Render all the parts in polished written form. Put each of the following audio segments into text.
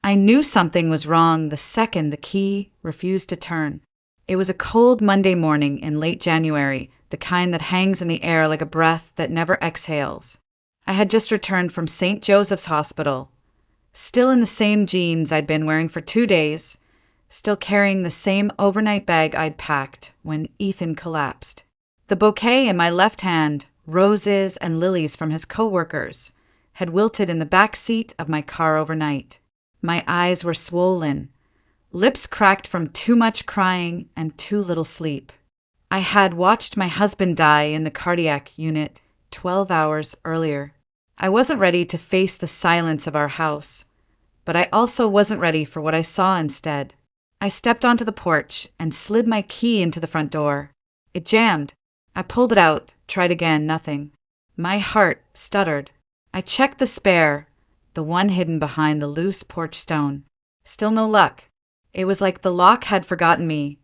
I knew something was wrong the second the key refused to turn. It was a cold Monday morning in late January, the kind that hangs in the air like a breath that never exhales. I had just returned from St. Joseph's Hospital, still in the same jeans I'd been wearing for 2 days, still carrying the same overnight bag I'd packed when Ethan collapsed. The bouquet in my left hand, roses and lilies from his coworkers, had wilted in the back seat of my car overnight. My eyes were swollen, lips cracked from too much crying and too little sleep. I had watched my husband die in the cardiac unit 12 hours earlier. I wasn't ready to face the silence of our house, but I also wasn't ready for what I saw instead. I stepped onto the porch and slid my key into the front door. It jammed. I pulled it out, tried again, nothing. My heart stuttered. I checked the spare, the one hidden behind the loose porch stone. Still no luck. It was like the lock had forgotten me,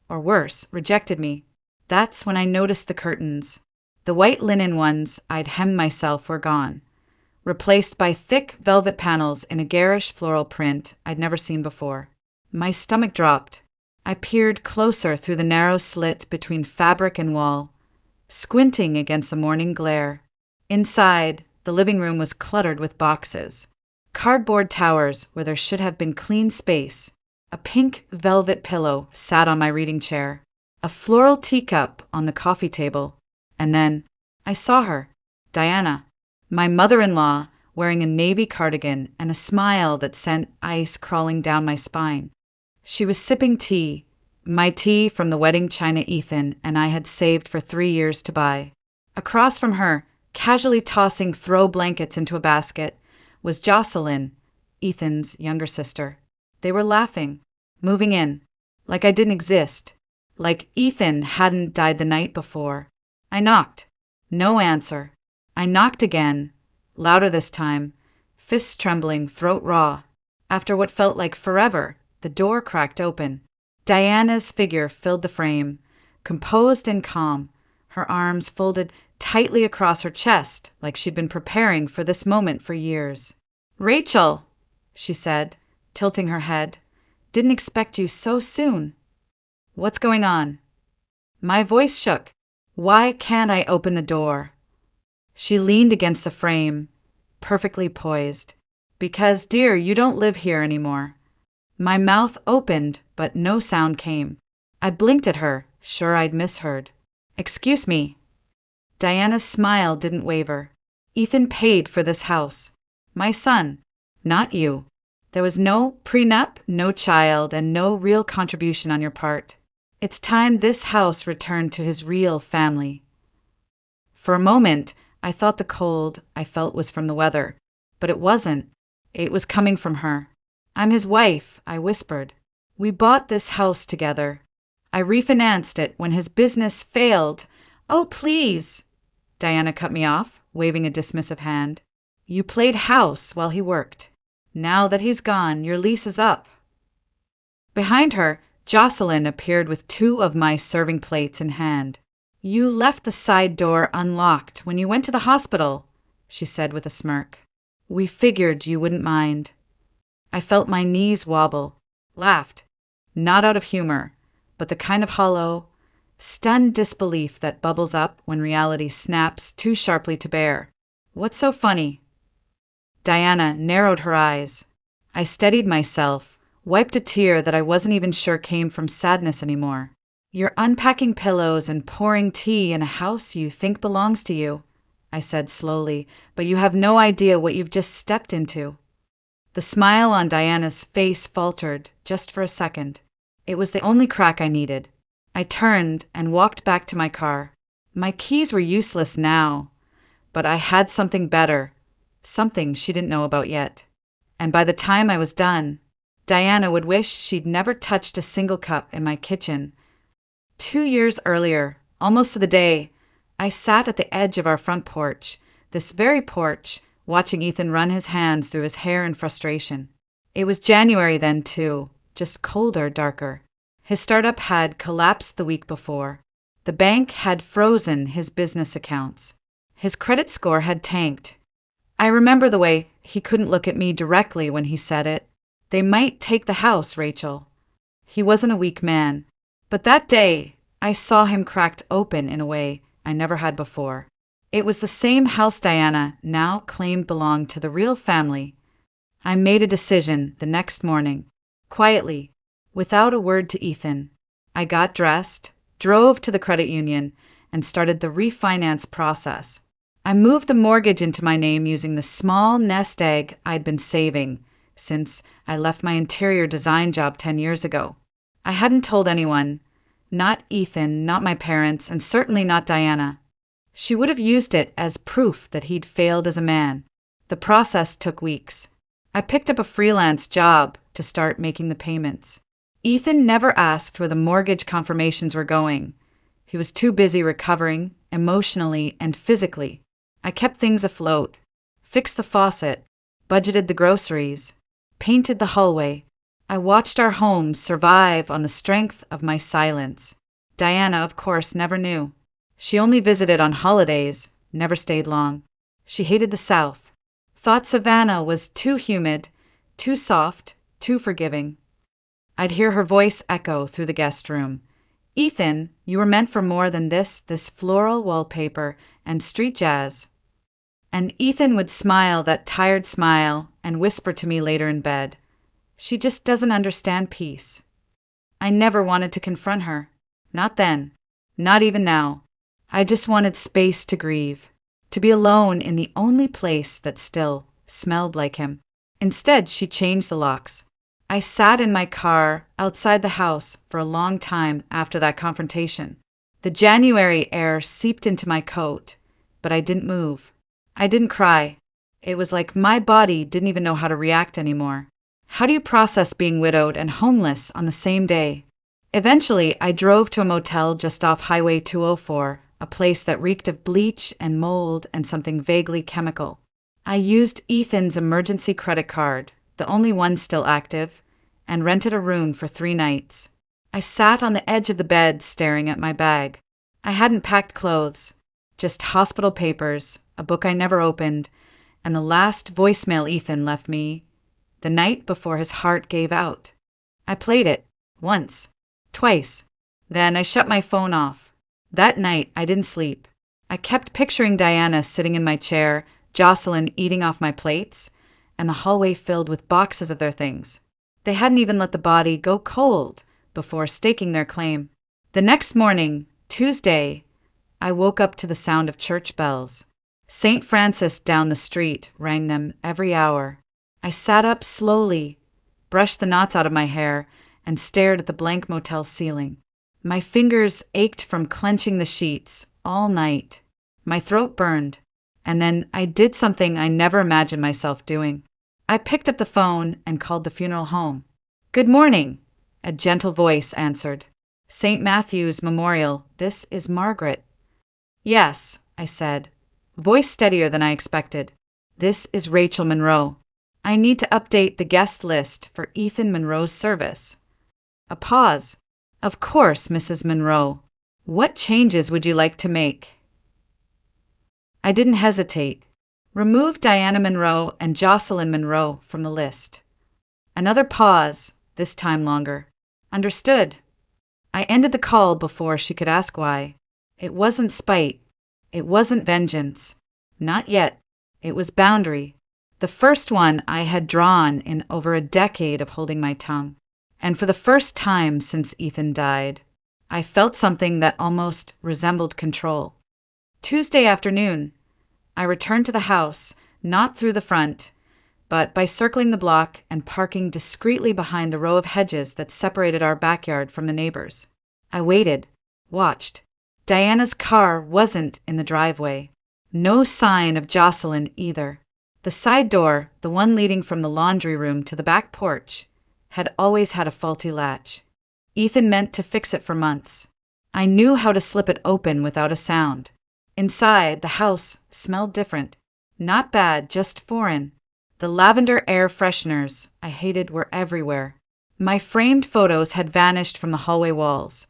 or worse, rejected me. That's when I noticed the curtains. The white linen ones I'd hemmed myself were gone, replaced by thick velvet panels in a garish floral print I'd never seen before. My stomach dropped. I peered closer through the narrow slit between fabric and wall, squinting against the morning glare. Inside, the living room was cluttered with boxes, cardboard towers where there should have been clean space. A pink velvet pillow sat on my reading chair, a floral teacup on the coffee table, and then I saw her, Diana, my mother-in-law, wearing a navy cardigan and a smile that sent ice crawling down my spine. She was sipping tea, my tea from the wedding china Ethan and I had saved for 3 years to buy. Across from her, casually tossing throw blankets into a basket, was Jocelyn, Ethan's younger sister. They were laughing, moving in, like I didn't exist, like Ethan hadn't died the night before. I knocked. No answer. I knocked again, louder this time, fists trembling, throat raw. After what felt like forever, the door cracked open. Diana's figure filled the frame, composed and calm, her arms folded tightly across her chest like she'd been preparing for this moment for years. "Rachel," she said, tilting her head. "Didn't expect you so soon." "What's going on?" My voice shook. "Why can't I open the door?" She leaned against the frame, perfectly poised. "Because, dear, you don't live here anymore." My mouth opened, but no sound came. I blinked at her, sure I'd misheard. "Excuse me." Diana's smile didn't waver. "Ethan paid for this house. My son, not you. There was no prenup, no child, and no real contribution on your part. It's time this house returned to his real family." For a moment, I thought the cold I felt was from the weather, but it wasn't. It was coming from her. "I'm his wife," I whispered. "We bought this house together. I refinanced it when his business failed." "Oh, please!" Diana cut me off, waving a dismissive hand. "You played house while he worked. Now that he's gone, your lease is up." Behind her, Jocelyn appeared with 2 of my serving plates in hand. "You left the side door unlocked when you went to the hospital," she said with a smirk. "We figured you wouldn't mind." I felt my knees wobble, laughed, not out of humor, but the kind of hollow, stunned disbelief that bubbles up when reality snaps too sharply to bear. "What's so funny?" Diana narrowed her eyes. I steadied myself, wiped a tear that I wasn't even sure came from sadness anymore. "You're unpacking pillows and pouring tea in a house you think belongs to you," I said slowly, "but you have no idea what you've just stepped into." The smile on Diana's face faltered, just for a second. It was the only crack I needed. I turned and walked back to my car. My keys were useless now, but I had something better, something she didn't know about yet. And by the time I was done, Diana would wish she'd never touched a single cup in my kitchen. 2 years earlier, almost to the day, I sat at the edge of our front porch, this very porch, watching Ethan run his hands through his hair in frustration. It was January then, too, just colder, darker. His startup had collapsed the week before. The bank had frozen his business accounts. His credit score had tanked. I remember the way he couldn't look at me directly when he said it. They might take the house, Rachel. He wasn't a weak man. But that day, I saw him cracked open in a way I never had before. It was the same house Diana now claimed belonged to the real family. I made a decision the next morning, quietly, without a word to Ethan. I got dressed, drove to the credit union, and started the refinance process. I moved the mortgage into my name using the small nest egg I'd been saving since I left my interior design job 10 years ago. I hadn't told anyone, not Ethan, not my parents, and certainly not Diana. She would have used it as proof that he'd failed as a man. The process took weeks. I picked up a freelance job to start making the payments. Ethan never asked where the mortgage confirmations were going. He was too busy recovering, emotionally and physically. I kept things afloat, fixed the faucet, budgeted the groceries, painted the hallway. I watched our home survive on the strength of my silence. Diana, of course, never knew. She only visited on holidays, never stayed long. She hated the South. Thought Savannah was too humid, too soft, too forgiving. I'd hear her voice echo through the guest room. Ethan, you were meant for more than this floral wallpaper and street jazz. And Ethan would smile that tired smile and whisper to me later in bed, she just doesn't understand peace. I never wanted to confront her. Not then. Not even now. I just wanted space to grieve, to be alone in the only place that still smelled like him. Instead, she changed the locks. I sat in my car outside the house for a long time after that confrontation. The January air seeped into my coat, but I didn't move. I didn't cry. It was like my body didn't even know how to react anymore. How do you process being widowed and homeless on the same day? Eventually, I drove to a motel just off Highway 204, a place that reeked of bleach and mold and something vaguely chemical. I used Ethan's emergency credit card, the only one still active, and rented a room for 3 nights. I sat on the edge of the bed staring at my bag. I hadn't packed clothes, just hospital papers, a book I never opened, and the last voicemail Ethan left me the night before his heart gave out. I played it, once, twice. Then I shut my phone off. That night I didn't sleep. I kept picturing Diana sitting in my chair, Jocelyn eating off my plates, and the hallway filled with boxes of their things. They hadn't even let the body go cold before staking their claim. The next morning, Tuesday, I woke up to the sound of church bells. St. Francis down the street rang them every hour. I sat up slowly, brushed the knots out of my hair, and stared at the blank motel ceiling. My fingers ached from clenching the sheets all night. My throat burned. And then I did something I never imagined myself doing. I picked up the phone and called the funeral home. Good morning, a gentle voice answered. St. Matthew's Memorial, this is Margaret. Yes, I said, voice steadier than I expected. This is Rachel Monroe. I need to update the guest list for Ethan Monroe's service. A pause. Of course, Mrs. Monroe. What changes would you like to make? I didn't hesitate. Remove Diana Monroe and Jocelyn Monroe from the list. Another pause, this time longer. Understood. I ended the call before she could ask why. It wasn't spite. It wasn't vengeance. Not yet. It was boundary. The first one I had drawn in over a decade of holding my tongue. And for the first time since Ethan died, I felt something that almost resembled control. Tuesday afternoon, I returned to the house, not through the front, but by circling the block and parking discreetly behind the row of hedges that separated our backyard from the neighbors. I waited, watched. Diana's car wasn't in the driveway. No sign of Jocelyn either. The side door, the one leading from the laundry room to the back porch, had always had a faulty latch. Ethan meant to fix it for months. I knew how to slip it open without a sound. Inside, the house smelled different. Not bad, just foreign. The lavender air fresheners I hated were everywhere. My framed photos had vanished from the hallway walls,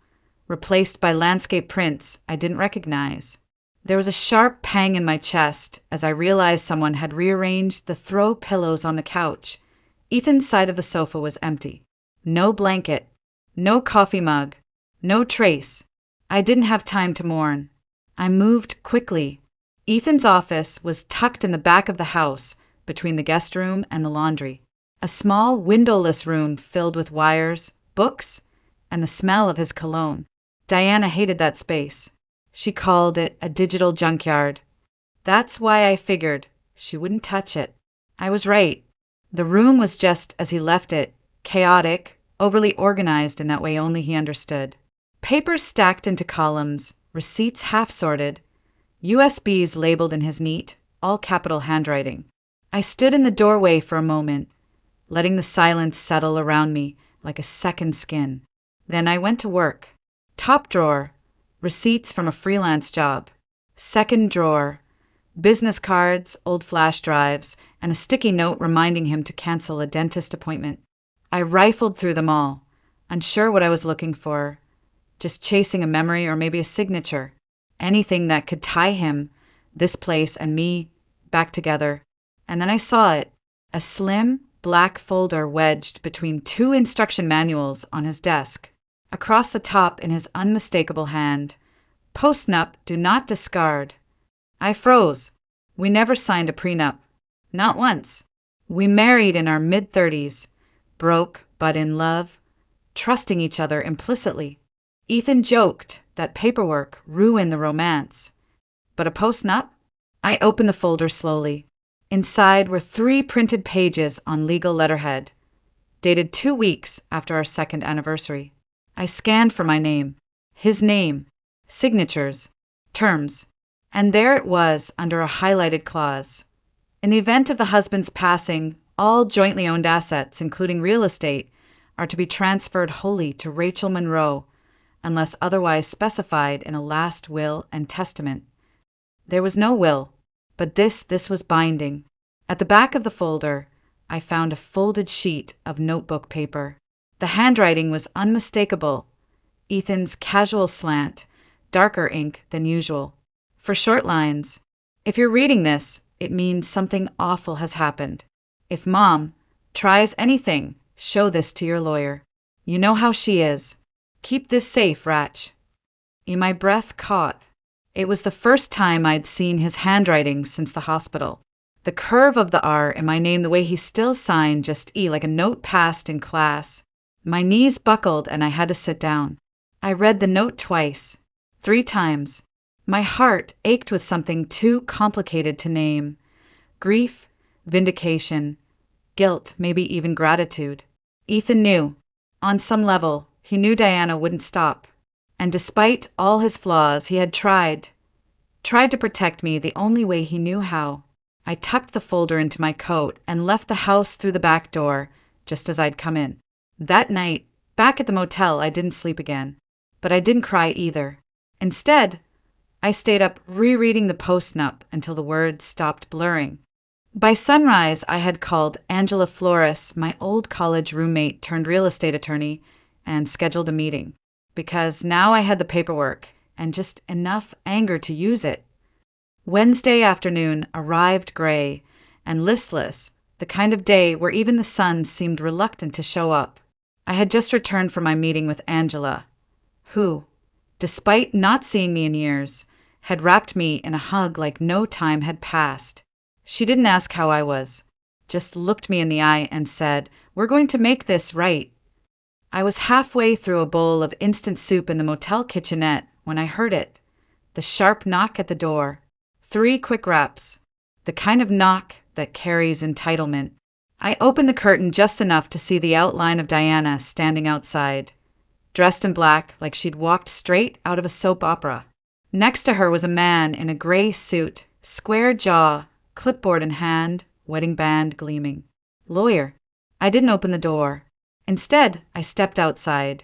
replaced by landscape prints I didn't recognize. There was a sharp pang in my chest as I realized someone had rearranged the throw pillows on the couch Ethan's side of the sofa was empty. No blanket, no coffee mug, no trace. I didn't have time to mourn. I moved quickly. Ethan's office was tucked in the back of the house, between the guest room and the laundry. A small, windowless room filled with wires, books, and the smell of his cologne. Diana hated that space. She called it a digital junkyard. That's why I figured she wouldn't touch it. I was right. The room was just as he left it, chaotic, overly organized in that way only he understood. Papers stacked into columns, receipts half-sorted, USBs labeled in his neat, all-capital handwriting. I stood in the doorway for a moment, letting the silence settle around me like a second skin. Then I went to work. Top drawer, receipts from a freelance job. Second drawer, business cards, old flash drives, and a sticky note reminding him to cancel a dentist appointment. I rifled through them all, unsure what I was looking for, just chasing a memory or maybe a signature. Anything that could tie him, this place, and me back together. And then I saw it, a slim, black folder wedged between two instruction manuals on his desk. Across the top in his unmistakable hand, "Postnup, do not discard." I froze. We never signed a prenup. Not once. We married in our mid-30s, broke but in love, trusting each other implicitly. Ethan joked that paperwork ruined the romance. But a postnup? I opened the folder slowly. Inside were 3 printed pages on legal letterhead, dated 2 weeks after our second anniversary. I scanned for my name, his name, signatures, terms, and there it was under a highlighted clause. In the event of the husband's passing, all jointly owned assets, including real estate, are to be transferred wholly to Rachel Monroe, unless otherwise specified in a last will and testament. There was no will, but this was binding. At the back of the folder, I found a folded sheet of notebook paper. The handwriting was unmistakable. Ethan's casual slant, darker ink than usual. For short lines, "If you're reading this, it means something awful has happened. If Mom tries anything, show this to your lawyer. You know how she is. Keep this safe, Ratch." My breath caught. It was the first time I'd seen his handwriting since the hospital. The curve of the R in my name, the way he still signed just E, like a note passed in class. My knees buckled and I had to sit down. I read the note twice, 3 times. My heart ached with something too complicated to name. Grief, vindication, guilt, maybe even gratitude. Ethan knew. On some level, he knew Diana wouldn't stop. And despite all his flaws, he had tried to protect me the only way he knew how. I tucked the folder into my coat and left the house through the back door, just as I'd come in. That night, back at the motel, I didn't sleep again. But I didn't cry either. Instead, I stayed up rereading the postnup until the words stopped blurring. By sunrise, I had called Angela Flores, my old college roommate turned real estate attorney, and scheduled a meeting. Because now I had the paperwork and just enough anger to use it. Wednesday afternoon arrived gray and listless, the kind of day where even the sun seemed reluctant to show up. I had just returned from my meeting with Angela, who, despite not seeing me in years, had wrapped me in a hug like no time had passed. She didn't ask how I was, just looked me in the eye and said, "We're going to make this right." I was halfway through a bowl of instant soup in the motel kitchenette when I heard it, the sharp knock at the door. 3 quick raps, the kind of knock that carries entitlement. I opened the curtain just enough to see the outline of Diana standing outside, dressed in black like she'd walked straight out of a soap opera. Next to her was a man in a gray suit, square jaw, clipboard in hand, wedding band gleaming. Lawyer. I didn't open the door. Instead, I stepped outside,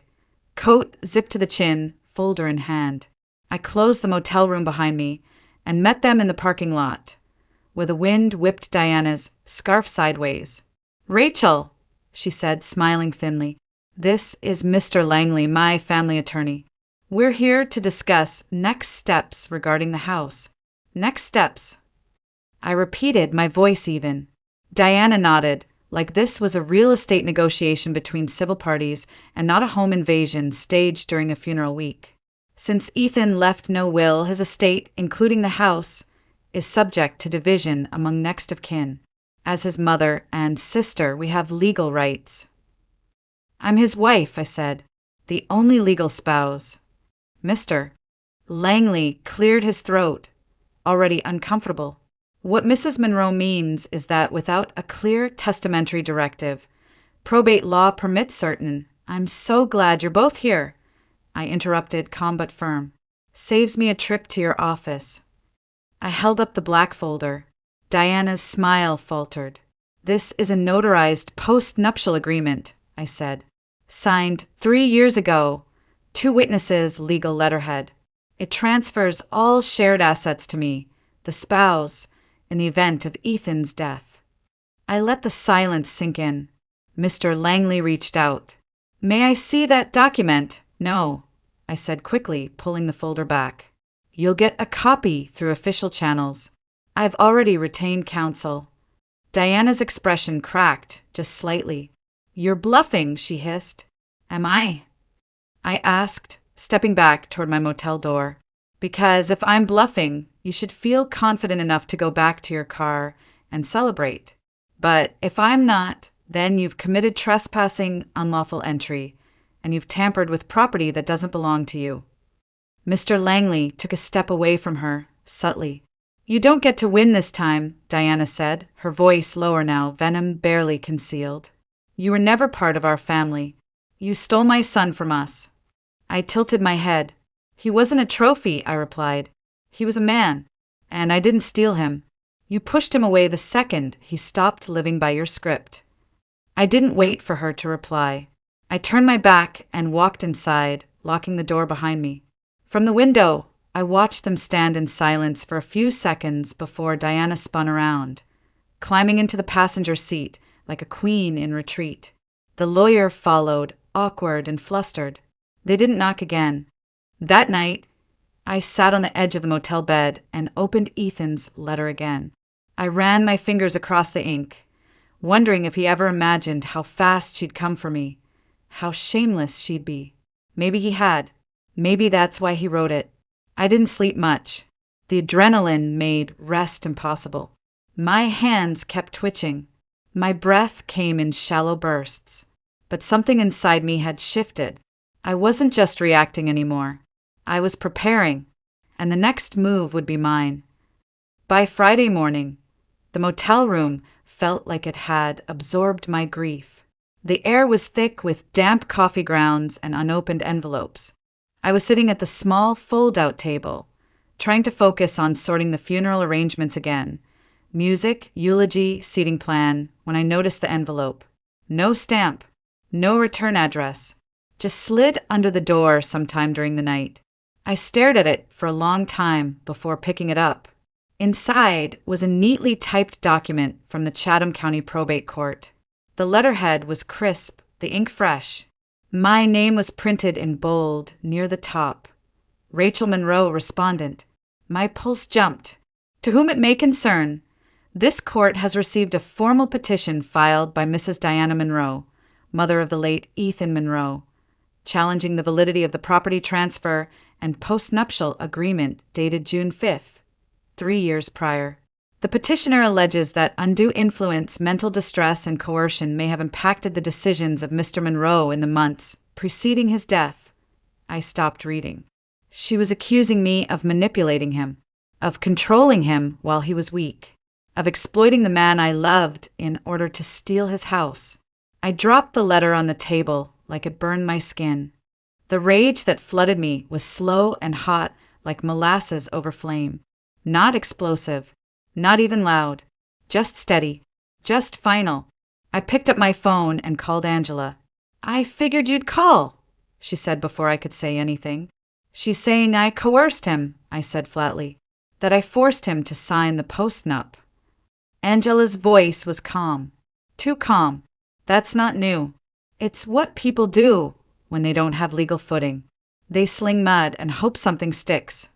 coat zipped to the chin, folder in hand. I closed the motel room behind me and met them in the parking lot, where the wind whipped Diana's scarf sideways. "Rachel," she said, smiling thinly. "This is Mr. Langley, my family attorney. We're here to discuss next steps regarding the house." Next steps. I repeated, my voice even. Diana nodded, like this was a real estate negotiation between civil parties and not a home invasion staged during a funeral week. Since Ethan left no will, his estate, including the house, is subject to division among next of kin. As his mother and sister, we have legal rights. I'm his wife, I said, the only legal spouse. Mr. Langley cleared his throat, already uncomfortable. What Mrs. Monroe means is that without a clear testamentary directive, probate law permits certain— I'm so glad you're both here, I interrupted, calm but firm. Saves me a trip to your office. I held up the black folder. Diana's smile faltered. This is a notarized post-nuptial agreement, I said. Signed 3 years ago. 2 witnesses, legal letterhead. It transfers all shared assets to me, the spouse, in the event of Ethan's death. I let the silence sink in. Mr. Langley reached out. May I see that document? No, I said quickly, pulling the folder back. You'll get a copy through official channels. I've already retained counsel. Diana's expression cracked, just slightly. You're bluffing, she hissed. Am I? I asked, stepping back toward my motel door. Because if I'm bluffing, you should feel confident enough to go back to your car and celebrate. But if I'm not, then you've committed trespassing, unlawful entry, and you've tampered with property that doesn't belong to you. Mr. Langley took a step away from her, subtly. You don't get to win this time, Diana said, her voice lower now, venom barely concealed. You were never part of our family. You stole my son from us. I tilted my head. He wasn't a trophy, I replied. He was a man, and I didn't steal him. You pushed him away the second he stopped living by your script. I didn't wait for her to reply. I turned my back and walked inside, locking the door behind me. From the window, I watched them stand in silence for a few seconds before Diana spun around, climbing into the passenger seat like a queen in retreat. The lawyer followed, awkward and flustered. They didn't knock again. That night, I sat on the edge of the motel bed and opened Ethan's letter again. I ran my fingers across the ink, wondering if he ever imagined how fast she'd come for me, how shameless she'd be. Maybe he had. Maybe that's why he wrote it. I didn't sleep much. The adrenaline made rest impossible. My hands kept twitching. My breath came in shallow bursts. But something inside me had shifted. I wasn't just reacting anymore. I was preparing, and the next move would be mine. By Friday morning, the motel room felt like it had absorbed my grief. The air was thick with damp coffee grounds and unopened envelopes. I was sitting at the small fold-out table, trying to focus on sorting the funeral arrangements again. Music, eulogy, seating plan, when I noticed the envelope. No stamp, no return address. Just slid under the door sometime during the night. I stared at it for a long time before picking it up. Inside was a neatly typed document from the Chatham County Probate Court. The letterhead was crisp, the ink fresh. My name was printed in bold near the top. Rachel Monroe, respondent. My pulse jumped. To whom it may concern, this court has received a formal petition filed by Mrs. Diana Monroe, mother of the late Ethan Monroe, challenging the validity of the property transfer and postnuptial agreement dated June 5th, 3 years prior. The petitioner alleges that undue influence, mental distress, and coercion may have impacted the decisions of Mr. Monroe in the months preceding his death. I stopped reading. She was accusing me of manipulating him, of controlling him while he was weak, of exploiting the man I loved in order to steal his house. I dropped the letter on the table like it burned my skin. The rage that flooded me was slow and hot like molasses over flame. Not explosive, not even loud, just steady, just final. I picked up my phone and called Angela. I figured you'd call, she said before I could say anything. She's saying I coerced him, I said flatly, that I forced him to sign the postnup. Angela's voice was calm, too calm. That's not new. It's what people do when they don't have legal footing. They sling mud and hope something sticks.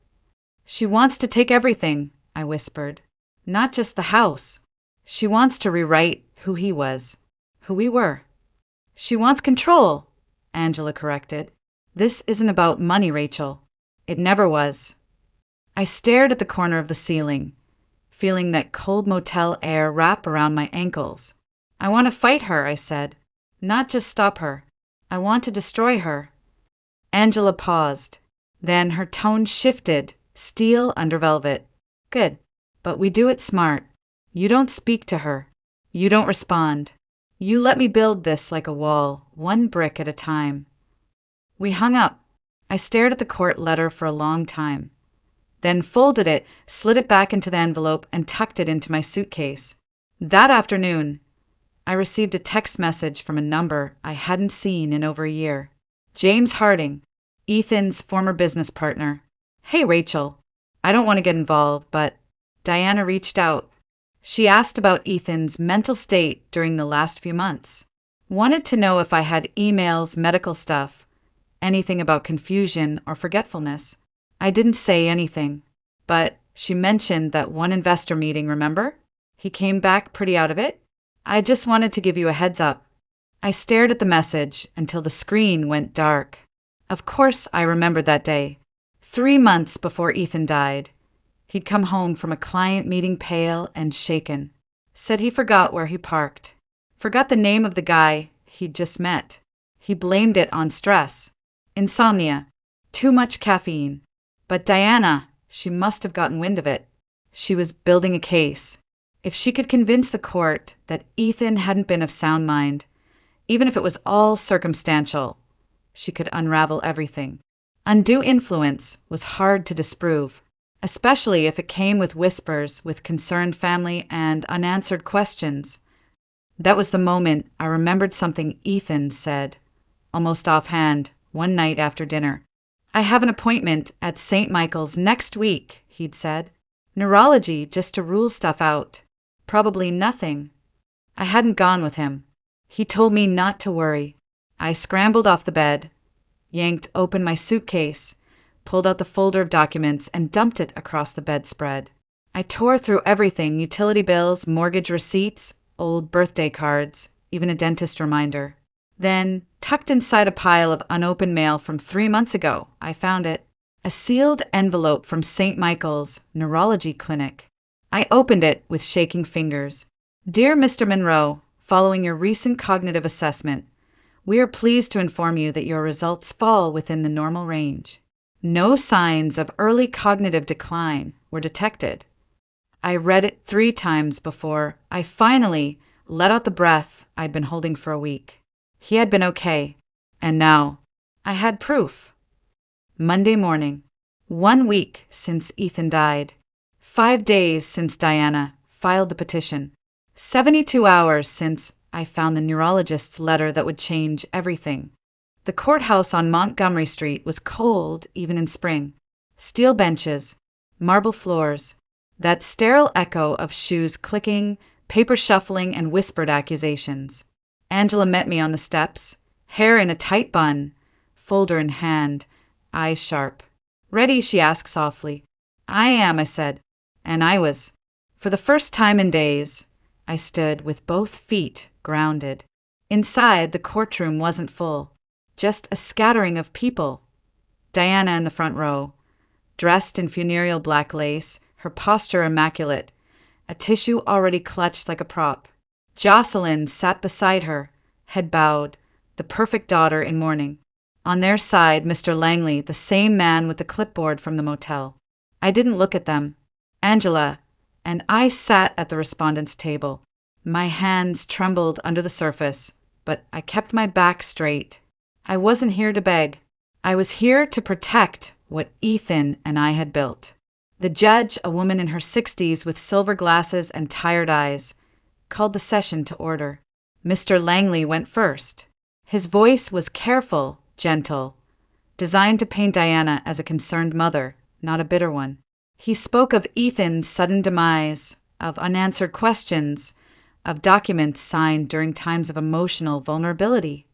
She wants to take everything, I whispered. Not just the house. She wants to rewrite who he was. who we were. She wants control, Angela corrected. This isn't about money, Rachel. It never was. I stared at the corner of the ceiling, feeling that cold motel air wrap around my ankles. I want to fight her, I said. Not just stop her. I want to destroy her. Angela paused. Then her tone shifted, steel under velvet. Good. But we do it smart. You don't speak to her. You don't respond. You let me build this like a wall, one brick at a time. We hung up. I stared at the court letter for a long time, then folded it, slid it back into the envelope, and tucked it into my suitcase. That afternoon, I received a text message from a number I hadn't seen in over a year. James Harding, Ethan's former business partner. Hey, Rachel. I don't want to get involved, but Diana reached out. She asked about Ethan's mental state during the last few months. Wanted to know if I had emails, medical stuff, anything about confusion or forgetfulness. I didn't say anything, but she mentioned that one investor meeting, remember? He came back pretty out of it. I just wanted to give you a heads up. I stared at the message until the screen went dark. Of course I remembered that day. 3 months before Ethan died. He'd come home from a client meeting pale and shaken. Said he forgot where he parked. Forgot the name of the guy he'd just met. He blamed it on stress. Insomnia. Too much caffeine. But Diana, she must have gotten wind of it. She was building a case. If she could convince the court that Ethan hadn't been of sound mind, even if it was all circumstantial, she could unravel everything. Undue influence was hard to disprove, especially if it came with whispers with concerned family and unanswered questions. That was the moment I remembered something Ethan said, almost offhand, one night after dinner. I have an appointment at St. Michael's next week, he'd said. Neurology, just to rule stuff out. Probably nothing. I hadn't gone with him. He told me not to worry. I scrambled off the bed, yanked open my suitcase, pulled out the folder of documents, and dumped it across the bedspread. I tore through everything, utility bills, mortgage receipts, old birthday cards, even a dentist reminder. Then, tucked inside a pile of unopened mail from 3 months ago, I found it. A sealed envelope from St. Michael's Neurology Clinic. I opened it with shaking fingers. Dear Mr. Monroe, following your recent cognitive assessment, we are pleased to inform you that your results fall within the normal range. No signs of early cognitive decline were detected. I read it 3 times before I finally let out the breath I'd been holding for a week. He had been okay, and now I had proof. Monday morning, 1 week since Ethan died, 5 days since Diana filed the petition, 72 hours since I found the neurologist's letter that would change everything. The courthouse on Montgomery Street was cold even in spring. Steel benches, marble floors, that sterile echo of shoes clicking, paper shuffling, and whispered accusations. Angela met me on the steps, hair in a tight bun, folder in hand, eyes sharp. Ready? She asked softly. I am, I said, and I was. For the first time in days, I stood with both feet grounded. Inside, the courtroom wasn't full, just a scattering of people. Diana in the front row, dressed in funereal black lace, her posture immaculate, a tissue already clutched like a prop. Jocelyn sat beside her, head bowed, the perfect daughter in mourning. On their side, Mr. Langley, the same man with the clipboard from the motel. I didn't look at them. Angela and I sat at the respondents' table. My hands trembled under the surface, but I kept my back straight. I wasn't here to beg. I was here to protect what Ethan and I had built. The judge, a woman in her 60s with silver glasses and tired eyes, called the session to order. Mr. Langley went first. His voice was careful, gentle, designed to paint Diana as a concerned mother, not a bitter one. He spoke of Ethan's sudden demise, of unanswered questions, of documents signed during times of emotional vulnerability.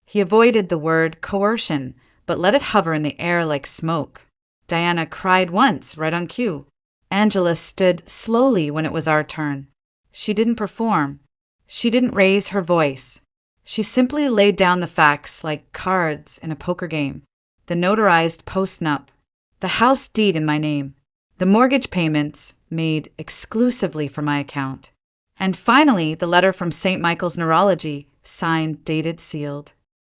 He avoided the word coercion, but let it hover in the air like smoke. Diana cried once, right on cue. Angela stood slowly when it was our turn. She didn't perform. She didn't raise her voice. She simply laid down the facts like cards in a poker game. The notarized post-nup, the house deed in my name, the mortgage payments made exclusively for my account, and finally the letter from St. Michael's Neurology, signed, dated, sealed.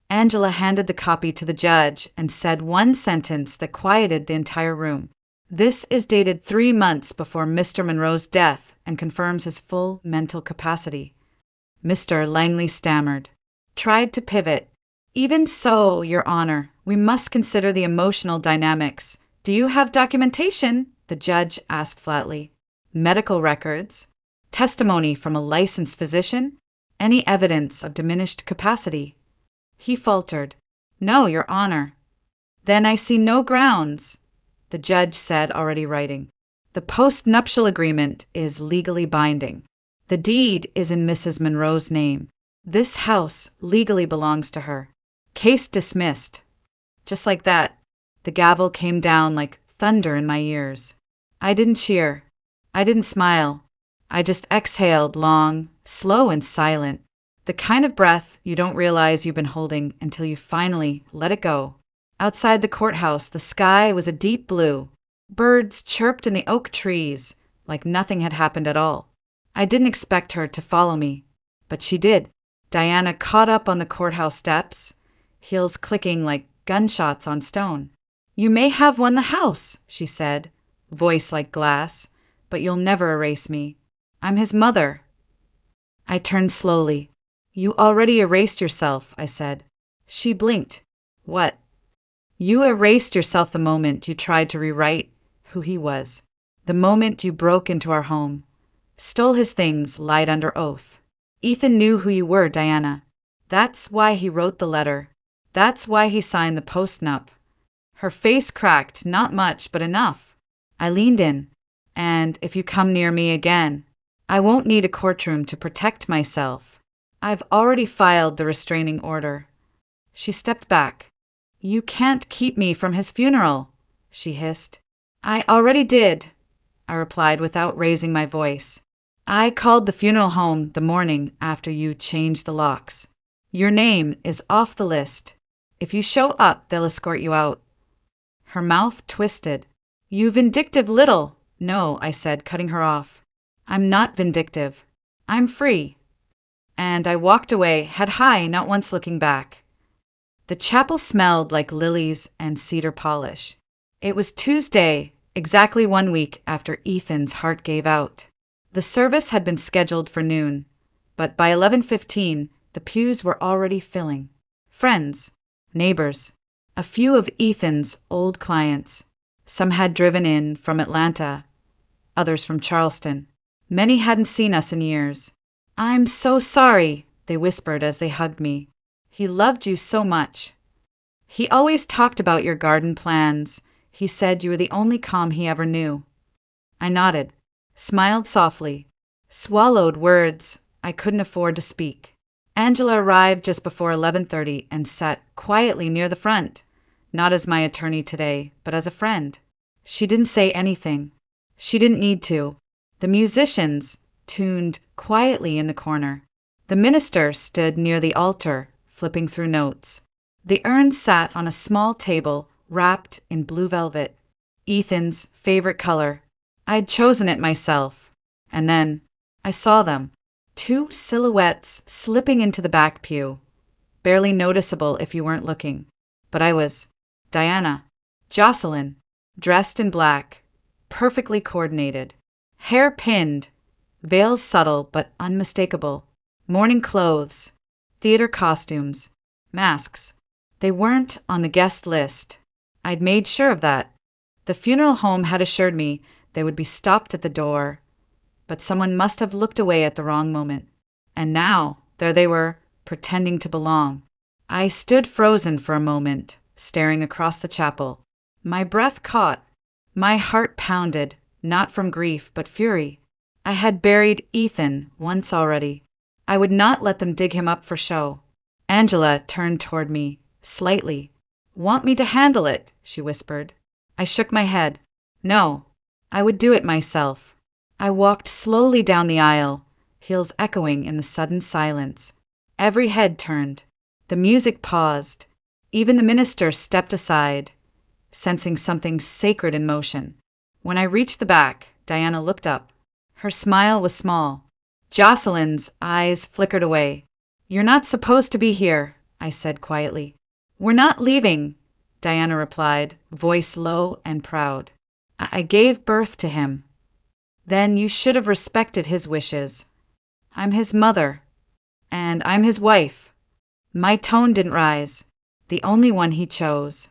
Angela handed the copy to the judge and said one sentence that quieted the entire room. This is dated 3 months before Mr. Monroe's death and confirms his full mental capacity. Mr. Langley stammered, tried to pivot. Even so, Your Honor, we must consider the emotional dynamics. Do you have documentation? The judge asked flatly. Medical records? Testimony from a licensed physician? Any evidence of diminished capacity? He faltered. No, Your Honor. Then I see no grounds, the judge said, already writing. The post-nuptial agreement is legally binding. The deed is in Mrs. Monroe's name. This house legally belongs to her. Case dismissed. Just like that, the gavel came down like thunder in my ears. I didn't cheer. I didn't smile. I just exhaled long, slow and silent. The kind of breath you don't realize you've been holding until you finally let it go. Outside the courthouse, the sky was a deep blue. Birds chirped in the oak trees like nothing had happened at all. I didn't expect her to follow me, but she did. Diana caught up on the courthouse steps, heels clicking like gunshots on stone. You may have won the house, she said, voice like glass, but you'll never erase me. I'm his mother. I turned slowly. You already erased yourself, I said. She blinked. What? You erased yourself the moment you tried to rewrite who he was. The moment you broke into our home, stole his things, lied under oath. Ethan knew who you were, Diana. That's why he wrote the letter. That's why he signed the post-nup. Her face cracked, not much, but enough. I leaned in, and if you come near me again, I won't need a courtroom to protect myself. I've already filed the restraining order. She stepped back. You can't keep me from his funeral, she hissed. I already did, I replied without raising my voice. I called the funeral home the morning after you changed the locks. Your name is off the list. If you show up, they'll escort you out. Her mouth twisted. You vindictive little. No, I said, cutting her off. I'm not vindictive. I'm free. And I walked away, head high, not once looking back. The chapel smelled like lilies and cedar polish. It was Tuesday, exactly 1 week after Ethan's heart gave out. The service had been scheduled for noon, but by 11:15, the pews were already filling. Friends, neighbors, a few of Ethan's old clients. Some had driven in from Atlanta, others from Charleston. Many hadn't seen us in years. I'm so sorry, they whispered as they hugged me. He loved you so much. He always talked about your garden plans. He said you were the only calm he ever knew. I nodded, smiled softly, swallowed words I couldn't afford to speak. Angela arrived just before 11:30 and sat quietly near the front, not as my attorney today, but as a friend. She didn't say anything. She didn't need to. The musicians tuned quietly in the corner. The minister stood near the altar, flipping through notes. The urn sat on a small table wrapped in blue velvet, Ethan's favorite color. I'd chosen it myself. And then I saw them. 2 silhouettes slipping into the back pew, barely noticeable if you weren't looking. But I was. Diana, Jocelyn, dressed in black, perfectly coordinated, hair pinned, veils subtle but unmistakable, mourning clothes, theater costumes, masks. They weren't on the guest list. I'd made sure of that. The funeral home had assured me they would be stopped at the door, but someone must have looked away at the wrong moment. And now, there they were, pretending to belong. I stood frozen for a moment, staring across the chapel. My breath caught. My heart pounded, not from grief but fury. I had buried Ethan once already. I would not let them dig him up for show. Angela turned toward me, slightly. Want me to handle it? She whispered. I shook my head. No, I would do it myself. I walked slowly down the aisle, heels echoing in the sudden silence. Every head turned. The music paused. Even the minister stepped aside, sensing something sacred in motion. When I reached the back, Diana looked up. Her smile was small. Jocelyn's eyes flickered away. "You're not supposed to be here," I said quietly. "We're not leaving," Diana replied, voice low and proud. "I gave birth to him." "Then you should have respected his wishes." "I'm his mother." "And I'm his wife." My tone didn't rise. "The only one he chose."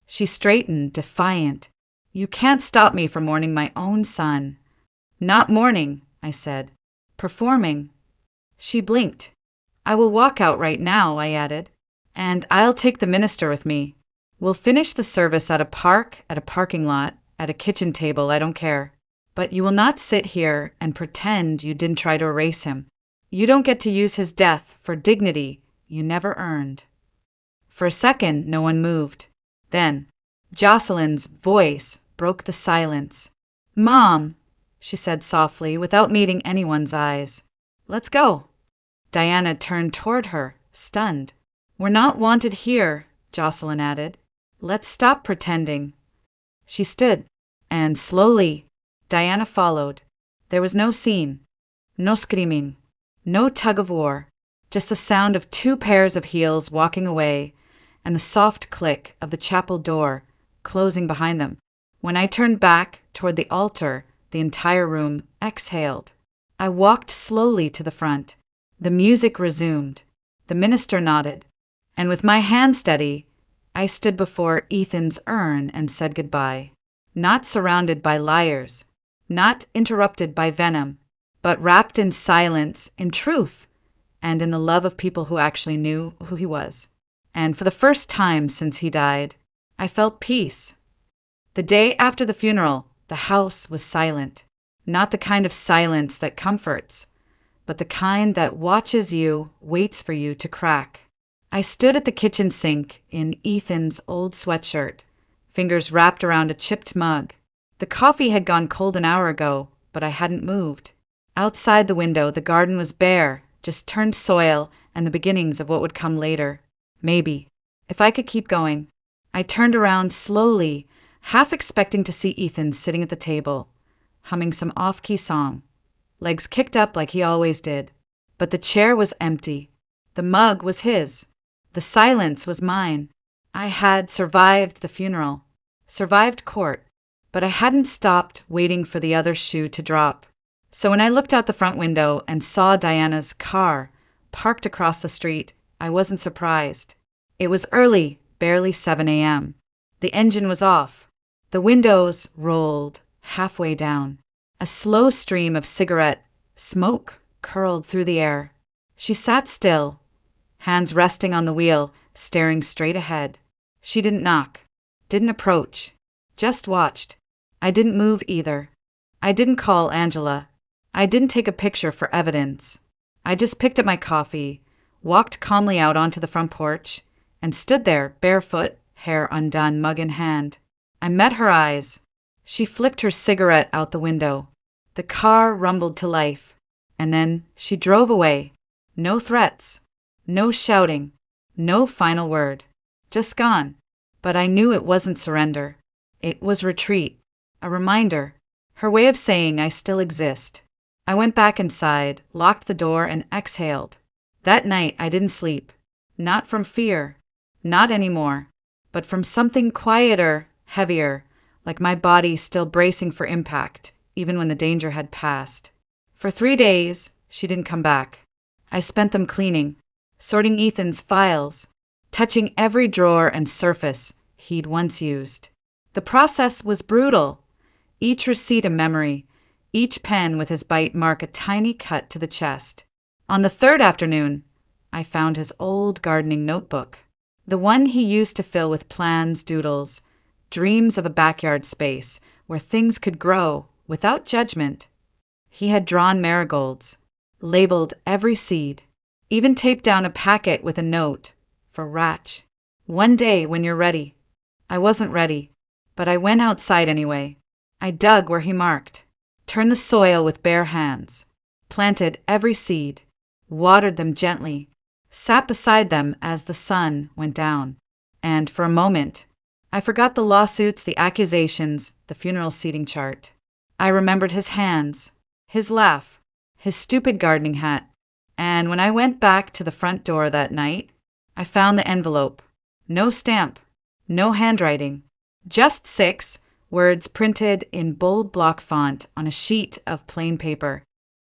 She straightened, defiant. "You can't stop me from mourning my own son." "Not mourning," I said. "Performing." She blinked. "I will walk out right now," I added. "And I'll take the minister with me. We'll finish the service at a park, at a parking lot, at a kitchen table, I don't care. But you will not sit here and pretend you didn't try to erase him. You don't get to use his death for dignity you never earned." For a second, no one moved. Then, Jocelyn's voice broke the silence. "Mom," she said softly, without meeting anyone's eyes. "Let's go." Diana turned toward her, stunned. "We're not wanted here," Jocelyn added. "Let's stop pretending." She stood, and slowly, Diana followed. There was no scene, no screaming, no tug of war, just the sound of two pairs of heels walking away, and the soft click of the chapel door closing behind them. When I turned back toward the altar, the entire room exhaled. I walked slowly to the front. The music resumed. The minister nodded, and with my hand steady, I stood before Ethan's urn and said goodbye. Not surrounded by liars, not interrupted by venom, but wrapped in silence, in truth, and in the love of people who actually knew who he was. And for the first time since he died, I felt peace. The day after the funeral, the house was silent. Not the kind of silence that comforts, but the kind that watches you, waits for you to crack. I stood at the kitchen sink in Ethan's old sweatshirt, fingers wrapped around a chipped mug. The coffee had gone cold an hour ago, but I hadn't moved. Outside the window, the garden was bare, just turned soil and the beginnings of what would come later. Maybe, if I could keep going. I turned around slowly, half expecting to see Ethan sitting at the table, humming some off-key song, legs kicked up like he always did. But the chair was empty. The mug was his. The silence was mine. I had survived the funeral, survived court, but I hadn't stopped waiting for the other shoe to drop. So when I looked out the front window and saw Diana's car parked across the street, I wasn't surprised. It was early, barely 7 a.m. The engine was off. The windows rolled halfway down. A slow stream of cigarette smoke curled through the air. She sat still, hands resting on the wheel, staring straight ahead. She didn't knock, didn't approach, just watched. I didn't move either. I didn't call Angela. I didn't take a picture for evidence. I just picked up my coffee, walked calmly out onto the front porch, and stood there, barefoot, hair undone, mug in hand. I met her eyes. She flicked her cigarette out the window. The car rumbled to life, and then she drove away. No threats, no shouting, no final word. Just gone. But I knew it wasn't surrender. It was retreat, a reminder, her way of saying I still exist. I went back inside, locked the door, and exhaled. That night I didn't sleep. Not from fear, not anymore, but from something quieter, heavier, like my body still bracing for impact, even when the danger had passed. For 3 days, she didn't come back. I spent them cleaning, sorting Ethan's files, touching every drawer and surface he'd once used. The process was brutal. Each receipt a memory, each pen with his bite mark a tiny cut to the chest. On the third afternoon, I found his old gardening notebook, the one he used to fill with plans, doodles, dreams of a backyard space where things could grow without judgment. He had drawn marigolds, labeled every seed, even taped down a packet with a note for Ratch. "One day when you're ready." I wasn't ready, but I went outside anyway. I dug where he marked, turned the soil with bare hands, planted every seed, watered them gently, sat beside them as the sun went down. And for a moment, I forgot the lawsuits, the accusations, the funeral seating chart. I remembered his hands, his laugh, his stupid gardening hat. And when I went back to the front door that night, I found the envelope. No stamp, no handwriting, just 6 words printed in bold block font on a sheet of plain paper.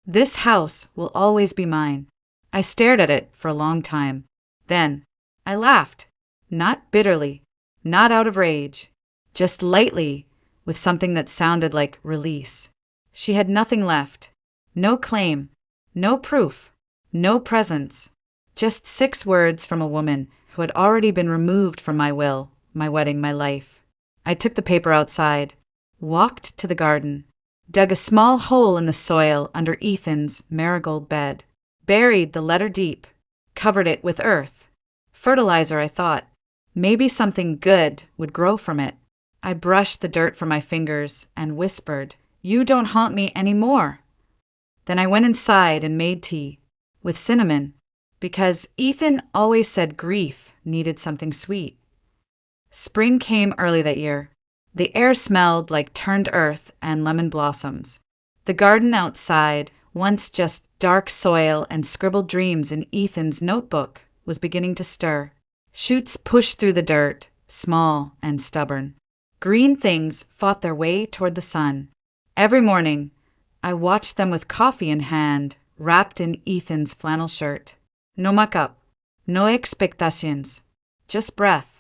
This house will always be mine. I stared at it for a long time. Then I laughed, not bitterly, not out of rage, just lightly, with something that sounded like release. She had nothing left, no claim, no proof, no presence, just 6 words from a woman who had already been removed from my will, my wedding, my life. I took the paper outside, walked to the garden, dug a small hole in the soil under Ethan's marigold bed, buried the letter deep, covered it with earth. Fertilizer, I thought. Maybe something good would grow from it. I brushed the dirt from my fingers and whispered, "You don't haunt me any more." Then I went inside and made tea, with cinnamon, because Ethan always said grief needed something sweet. Spring came early that year. The air smelled like turned earth and lemon blossoms. The garden outside, once just dark soil and scribbled dreams in Ethan's notebook, was beginning to stir. Shoots pushed through the dirt, small and stubborn. Green things fought their way toward the sun. Every morning, I watched them with coffee in hand, wrapped in Ethan's flannel shirt. No muck-up, no expectations, just breath.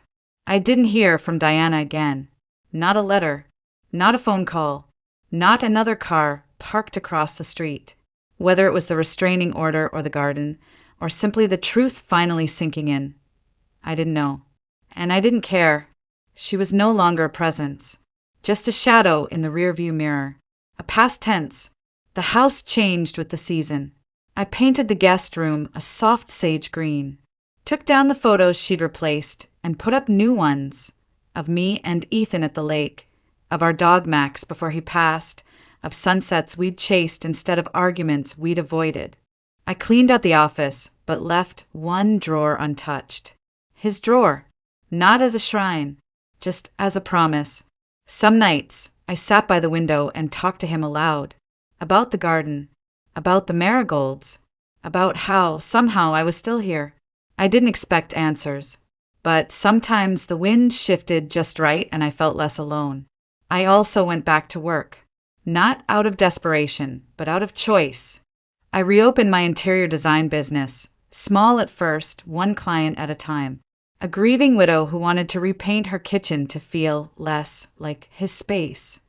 I didn't hear from Diana again. Not a letter, not a phone call, not another car parked across the street. Whether it was the restraining order or the garden, or simply the truth finally sinking in, I didn't know. And I didn't care. She was no longer a presence, just a shadow in the rearview mirror. A past tense. The house changed with the season. I painted the guest room a soft sage green, took down the photos she'd replaced, and put up new ones of me and Ethan at the lake, of our dog Max before he passed, of sunsets we'd chased instead of arguments we'd avoided. I cleaned out the office, but left one drawer untouched. His drawer, not as a shrine, just as a promise. Some nights, I sat by the window and talked to him aloud, about the garden, about the marigolds, about how, somehow, I was still here. I didn't expect answers, but sometimes the wind shifted just right and I felt less alone. I also went back to work, not out of desperation, but out of choice. I reopened my interior design business, small at first, one client at a time. A grieving widow who wanted to repaint her kitchen to feel less like his space.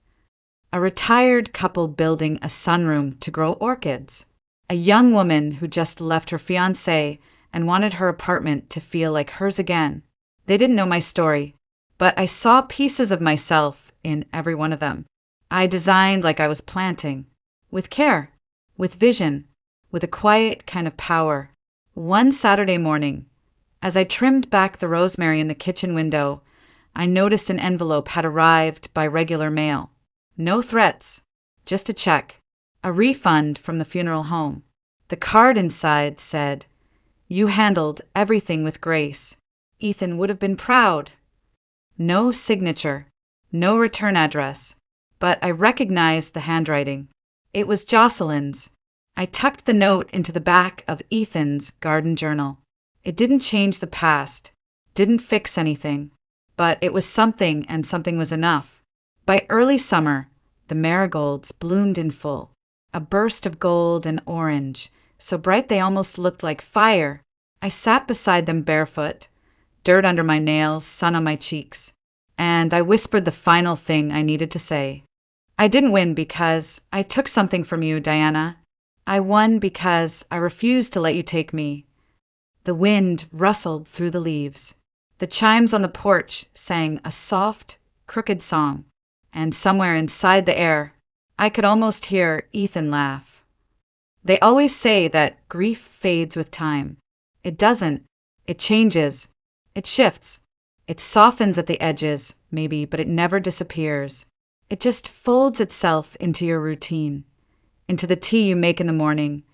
A retired couple building a sunroom to grow orchids. A young woman who just left her fiancé and wanted her apartment to feel like hers again. They didn't know my story, but I saw pieces of myself in every one of them. I designed like I was planting, with care, with vision, with a quiet kind of power. One Saturday morning, as I trimmed back the rosemary in the kitchen window, I noticed an envelope had arrived by regular mail. No threats, just a check, a refund from the funeral home. The card inside said, "You handled everything with grace. Ethan would have been proud." No signature, no return address, but I recognized the handwriting. It was Jocelyn's. I tucked the note into the back of Ethan's garden journal. It didn't change the past, didn't fix anything, but it was something, and something was enough. By early summer, the marigolds bloomed in full, a burst of gold and orange, so bright they almost looked like fire. I sat beside them barefoot, dirt under my nails, sun on my cheeks, and I whispered the final thing I needed to say. I didn't win because I took something from you, Diana. I won because I refused to let you take me. The wind rustled through the leaves. The chimes on the porch sang a soft, crooked song, and somewhere inside the air, I could almost hear Ethan laugh. They always say that grief fades with time. It doesn't. It changes. It shifts. It softens at the edges, maybe, but it never disappears. It just folds itself into your routine, into the tea you make in the morning,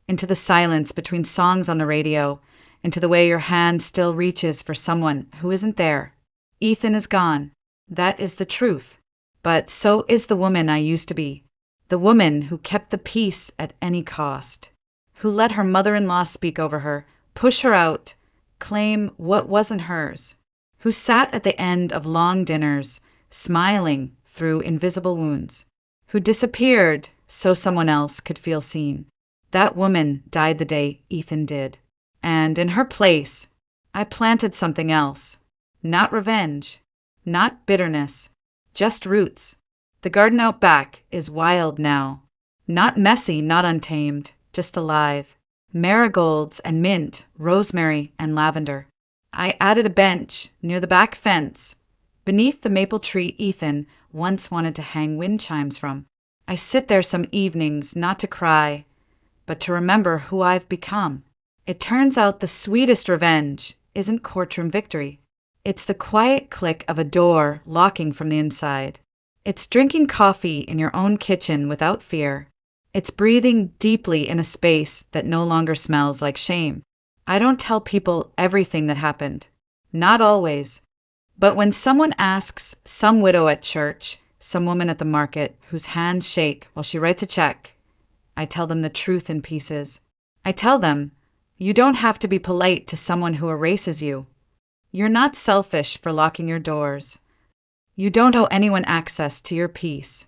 into the silence between songs on the radio, into the way your hand still reaches for someone who isn't there. Ethan is gone. That is the truth. But so is the woman I used to be. The woman who kept the peace at any cost. Who let her mother-in-law speak over her, push her out, claim what wasn't hers. Who sat at the end of long dinners, smiling through invisible wounds. Who disappeared so someone else could feel seen. That woman died the day Ethan did. And in her place, I planted something else. Not revenge, not bitterness, just roots. The garden out back is wild now. Not messy, not untamed, just alive. Marigolds and mint, rosemary and lavender. I added a bench near the back fence, beneath the maple tree Ethan once wanted to hang wind chimes from. I sit there some evenings not to cry, but to remember who I've become. It turns out the sweetest revenge isn't courtroom victory. It's the quiet click of a door locking from the inside. It's drinking coffee in your own kitchen without fear. It's breathing deeply in a space that no longer smells like shame. I don't tell people everything that happened. Not always. But when someone asks some widow at church, some woman at the market whose hands shake while she writes a check, I tell them the truth in pieces. I tell them, you don't have to be polite to someone who erases you. You're not selfish for locking your doors. You don't owe anyone access to your peace.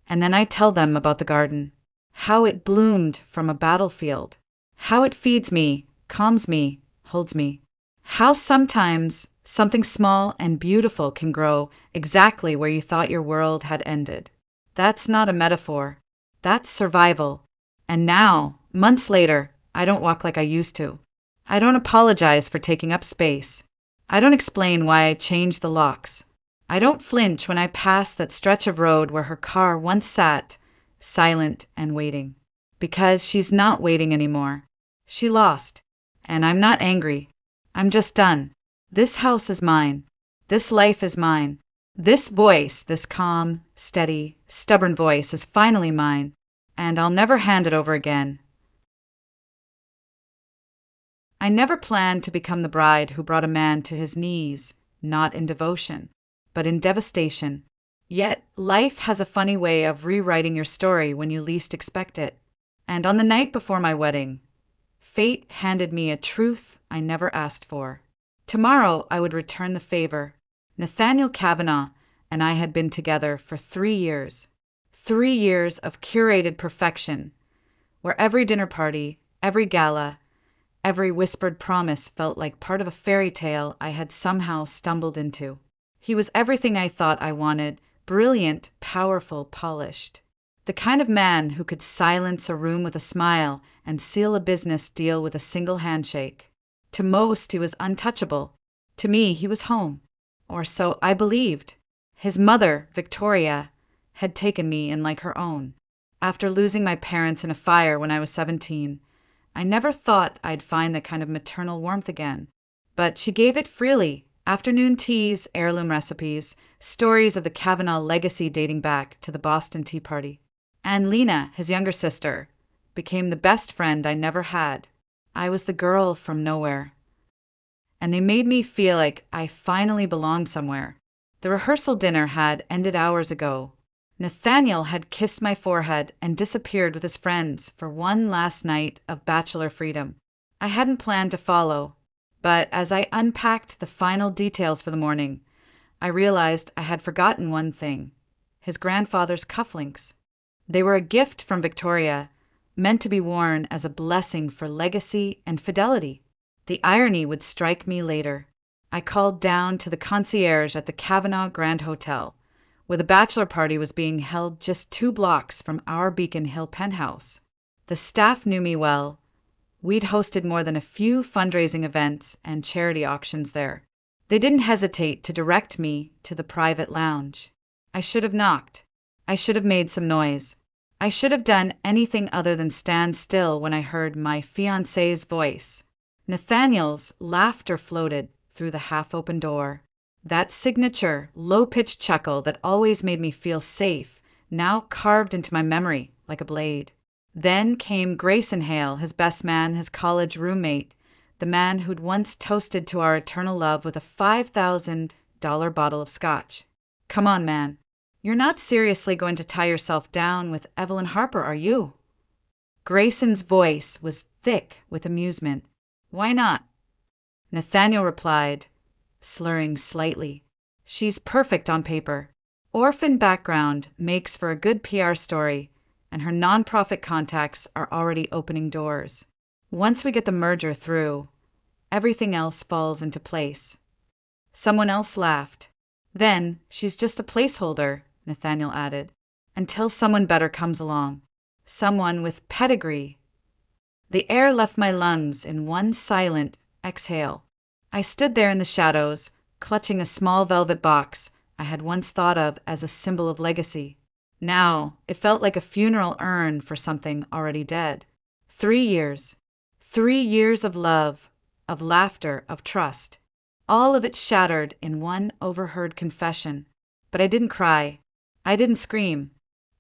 And then I tell them about the garden, how it bloomed from a battlefield, how it feeds me, calms me, holds me, how sometimes something small and beautiful can grow exactly where you thought your world had ended. That's not a metaphor. That's survival. And now, months later, I don't walk like I used to. I don't apologize for taking up space. I don't explain why I changed the locks. I don't flinch when I pass that stretch of road where her car once sat, silent and waiting. Because she's not waiting anymore. She lost. And I'm not angry. I'm just done. This house is mine. This life is mine. This voice, this calm, steady, stubborn voice is finally mine. And I'll never hand it over again. I never planned to become the bride who brought a man to his knees, not in devotion, but in devastation. Yet life has a funny way of rewriting your story when you least expect it. And on the night before my wedding, fate handed me a truth I never asked for. Tomorrow I would return the favor. Nathaniel Kavanagh and I had been together for 3 years. 3 years of curated perfection, where every dinner party, every gala, every whispered promise felt like part of a fairy tale I had somehow stumbled into. He was everything I thought I wanted, brilliant, powerful, polished. The kind of man who could silence a room with a smile and seal a business deal with a single handshake. To most, he was untouchable. To me, he was home. Or so I believed. His mother, Victoria, had taken me in like her own. After losing my parents in a fire when I was 17, I never thought I'd find that kind of maternal warmth again. But she gave it freely. Afternoon teas, heirloom recipes, stories of the Kavanagh legacy dating back to the Boston Tea Party. And Lena, his younger sister, became the best friend I never had. I was the girl from nowhere. And they made me feel like I finally belonged somewhere. The rehearsal dinner had ended hours ago. Nathaniel had kissed my forehead and disappeared with his friends for one last night of bachelor freedom. I hadn't planned to follow, but as I unpacked the final details for the morning, I realized I had forgotten one thing: his grandfather's cufflinks. They were a gift from Victoria, meant to be worn as a blessing for legacy and fidelity. The irony would strike me later. I called down to the concierge at the Kavanagh Grand Hotel, where the bachelor party was being held just 2 blocks from our Beacon Hill penthouse. The staff knew me well. We'd hosted more than a few fundraising events and charity auctions there. They didn't hesitate to direct me to the private lounge. I should have knocked. I should have made some noise. I should have done anything other than stand still when I heard my fiancé's voice. Nathaniel's laughter floated through the half-open door. That signature, low-pitched chuckle that always made me feel safe, now carved into my memory like a blade. Then came Grayson Hale, his best man, his college roommate, the man who'd once toasted to our eternal love with a $5,000 bottle of scotch. Come on, man. You're not seriously going to tie yourself down with Evelyn Harper, are you? Grayson's voice was thick with amusement. Why not? Nathaniel replied, slurring slightly. She's perfect on paper. Orphan background makes for a good PR story, and her nonprofit contacts are already opening doors. Once we get the merger through, everything else falls into place. Someone else laughed. Then she's just a placeholder, Nathaniel added, until someone better comes along. Someone with pedigree. The air left my lungs in one silent exhale. I stood there in the shadows, clutching a small velvet box I had once thought of as a symbol of legacy. Now it felt like a funeral urn for something already dead. 3 years. 3 years of love, of laughter, of trust. All of it shattered in one overheard confession. But I didn't cry. I didn't scream.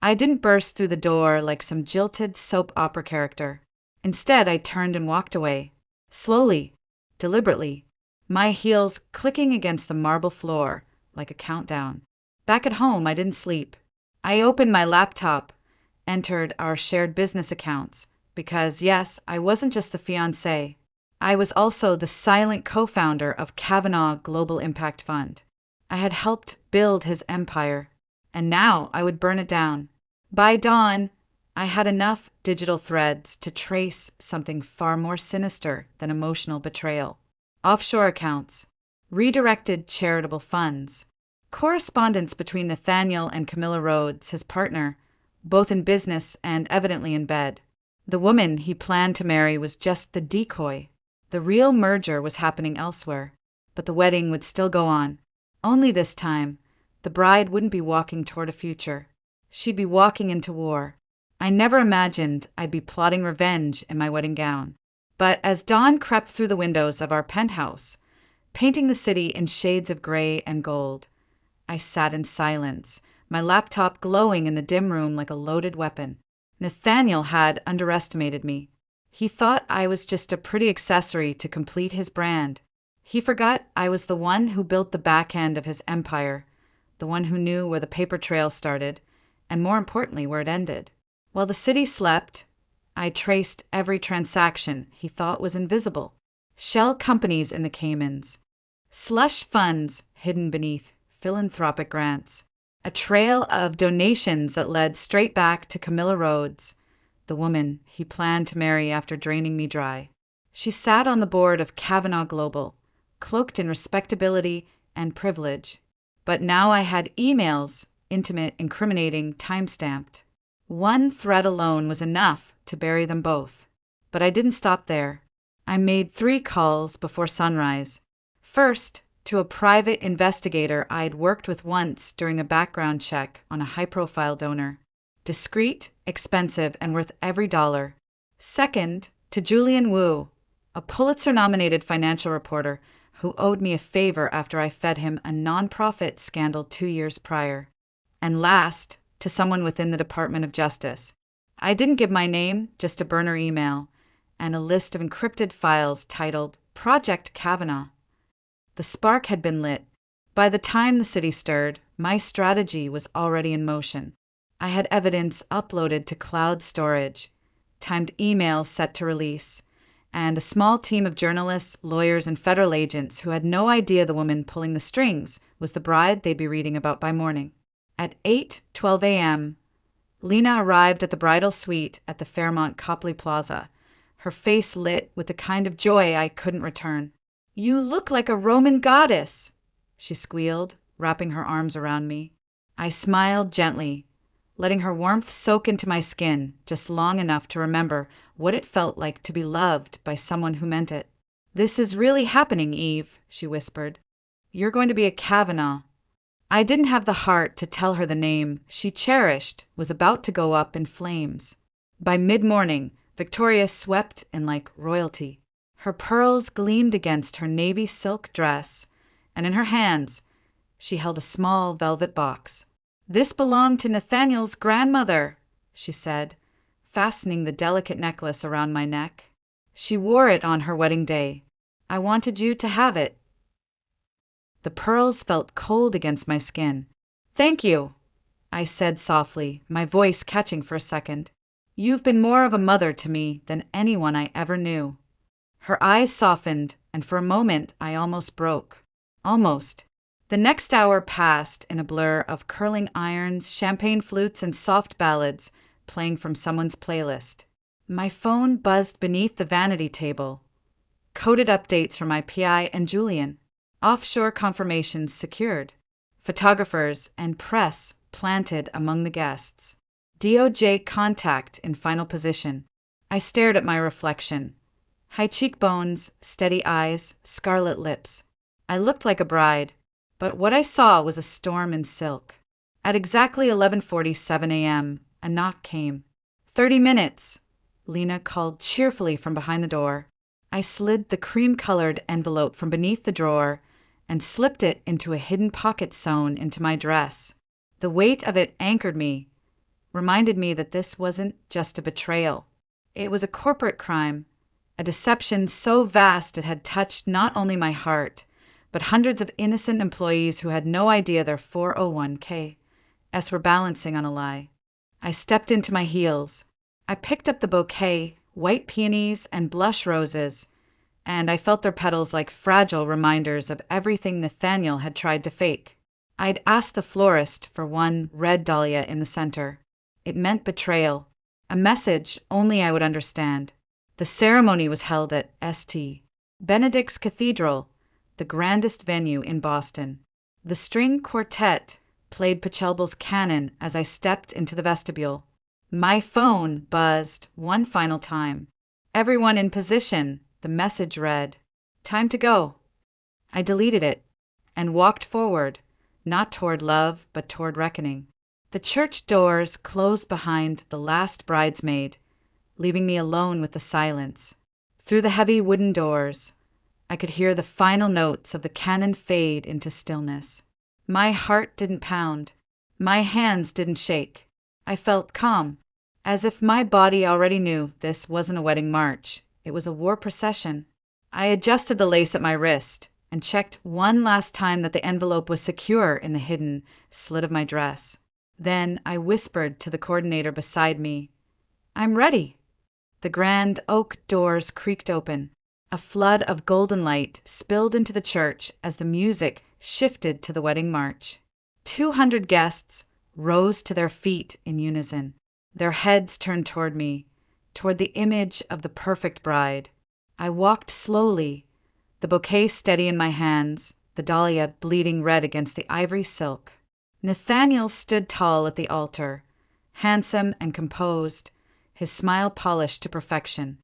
I didn't burst through the door like some jilted soap opera character. Instead, I turned and walked away. Slowly, deliberately, my heels clicking against the marble floor like a countdown. Back at home, I didn't sleep. I opened my laptop, entered our shared business accounts, because, yes, I wasn't just the fiancé. I was also the silent co-founder of Kavanaugh Global Impact Fund. I had helped build his empire, and now I would burn it down. By dawn, I had enough digital threads to trace something far more sinister than emotional betrayal. Offshore accounts, redirected charitable funds, correspondence between Nathaniel and Camilla Rhodes, his partner, both in business and evidently in bed. The woman he planned to marry was just the decoy. The real merger was happening elsewhere, but the wedding would still go on. Only this time, the bride wouldn't be walking toward a future. She'd be walking into war. I never imagined I'd be plotting revenge in my wedding gown. But as dawn crept through the windows of our penthouse, painting the city in shades of gray and gold, I sat in silence, my laptop glowing in the dim room like a loaded weapon. Nathaniel had underestimated me. He thought I was just a pretty accessory to complete his brand. He forgot I was the one who built the back end of his empire, the one who knew where the paper trail started, and more importantly, where it ended. While the city slept, I traced every transaction he thought was invisible. Shell companies in the Caymans, slush funds hidden beneath philanthropic grants, a trail of donations that led straight back to Camilla Rhodes, the woman he planned to marry after draining me dry. She sat on the board of Kavanaugh Global, cloaked in respectability and privilege. But now I had emails, intimate, incriminating, time-stamped. One thread alone was enough to bury them both. But I didn't stop there. I made 3 calls before sunrise. First, to a private investigator I'd worked with once during a background check on a high-profile donor. Discreet, expensive, and worth every dollar. Second, to Julian Wu, a Pulitzer-nominated financial reporter who owed me a favor after I fed him a nonprofit scandal 2 years prior. And last, to someone within the Department of Justice. I didn't give my name, just a burner email, and a list of encrypted files titled Project Kavanaugh. The spark had been lit. By the time the city stirred, my strategy was already in motion. I had evidence uploaded to cloud storage, timed emails set to release, and a small team of journalists, lawyers, and federal agents who had no idea the woman pulling the strings was the bride they'd be reading about by morning. At 8:12 a.m., Lena arrived at the bridal suite at the Fairmont Copley Plaza, her face lit with the kind of joy I couldn't return. "You look like a Roman goddess," she squealed, wrapping her arms around me. I smiled gently, letting her warmth soak into my skin just long enough to remember what it felt like to be loved by someone who meant it. "This is really happening, Eve," she whispered. "You're going to be a Kavanaugh." I didn't have the heart to tell her the name she cherished was about to go up in flames. By mid-morning, Victoria swept in like royalty. Her pearls gleamed against her navy silk dress, and in her hands she held a small velvet box. "This belonged to Nathaniel's grandmother," she said, fastening the delicate necklace around my neck. She wore it on her wedding day. I wanted you to have it. The pearls felt cold against my skin. Thank you, I said softly, my voice catching for a second. You've been more of a mother to me than anyone I ever knew. Her eyes softened, and for a moment I almost broke. Almost. The next hour passed in a blur of curling irons, champagne flutes, and soft ballads playing from someone's playlist. My phone buzzed beneath the vanity table. Coded updates from my PI and Julian. Offshore confirmations secured. Photographers and press planted among the guests. DOJ contact in final position. I stared at my reflection. High cheekbones, steady eyes, scarlet lips. I looked like a bride, but what I saw was a storm in silk. At exactly 11:47 a.m., a knock came. 30 minutes, Lena called cheerfully from behind the door. I slid the cream-colored envelope from beneath the drawer and slipped it into a hidden pocket sewn into my dress. The weight of it anchored me, reminded me that this wasn't just a betrayal. It was a corporate crime, a deception so vast it had touched not only my heart, but hundreds of innocent employees who had no idea their 401(k)s were balancing on a lie. I stepped into my heels. I picked up the bouquet, white peonies and blush roses, and I felt their petals like fragile reminders of everything Nathaniel had tried to fake. I'd asked the florist for one red dahlia in the center. It meant betrayal, a message only I would understand. The ceremony was held at St. Benedict's Cathedral, the grandest venue in Boston. The string quartet played Pachelbel's canon as I stepped into the vestibule. My phone buzzed one final time. Everyone in position, the message read. Time to go. I deleted it and walked forward, not toward love, but toward reckoning. The church doors closed behind the last bridesmaid, leaving me alone with the silence. Through the heavy wooden doors, I could hear the final notes of the canon fade into stillness. My heart didn't pound. My hands didn't shake. I felt calm, as if my body already knew this wasn't a wedding march. It was a war procession. I adjusted the lace at my wrist and checked one last time that the envelope was secure in the hidden slit of my dress. Then I whispered to the coordinator beside me, I'm ready. The grand oak doors creaked open. A flood of golden light spilled into the church as the music shifted to the wedding march. 200 guests rose to their feet in unison, their heads turned toward me, toward the image of the perfect bride. I walked slowly, the bouquet steady in my hands, the dahlia bleeding red against the ivory silk. Nathaniel stood tall at the altar, handsome and composed, his smile polished to perfection.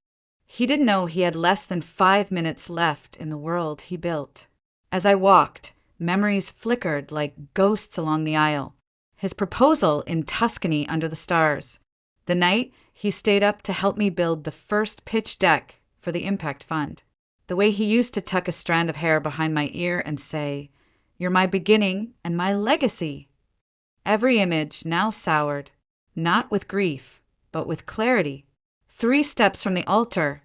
He didn't know he had less than 5 minutes left in the world he built. As I walked, memories flickered like ghosts along the aisle. His proposal in Tuscany under the stars. The night he stayed up to help me build the first pitch deck for the Impact Fund. The way he used to tuck a strand of hair behind my ear and say, You're my beginning and my legacy. Every image now soured, not with grief, but with clarity. 3 steps from the altar,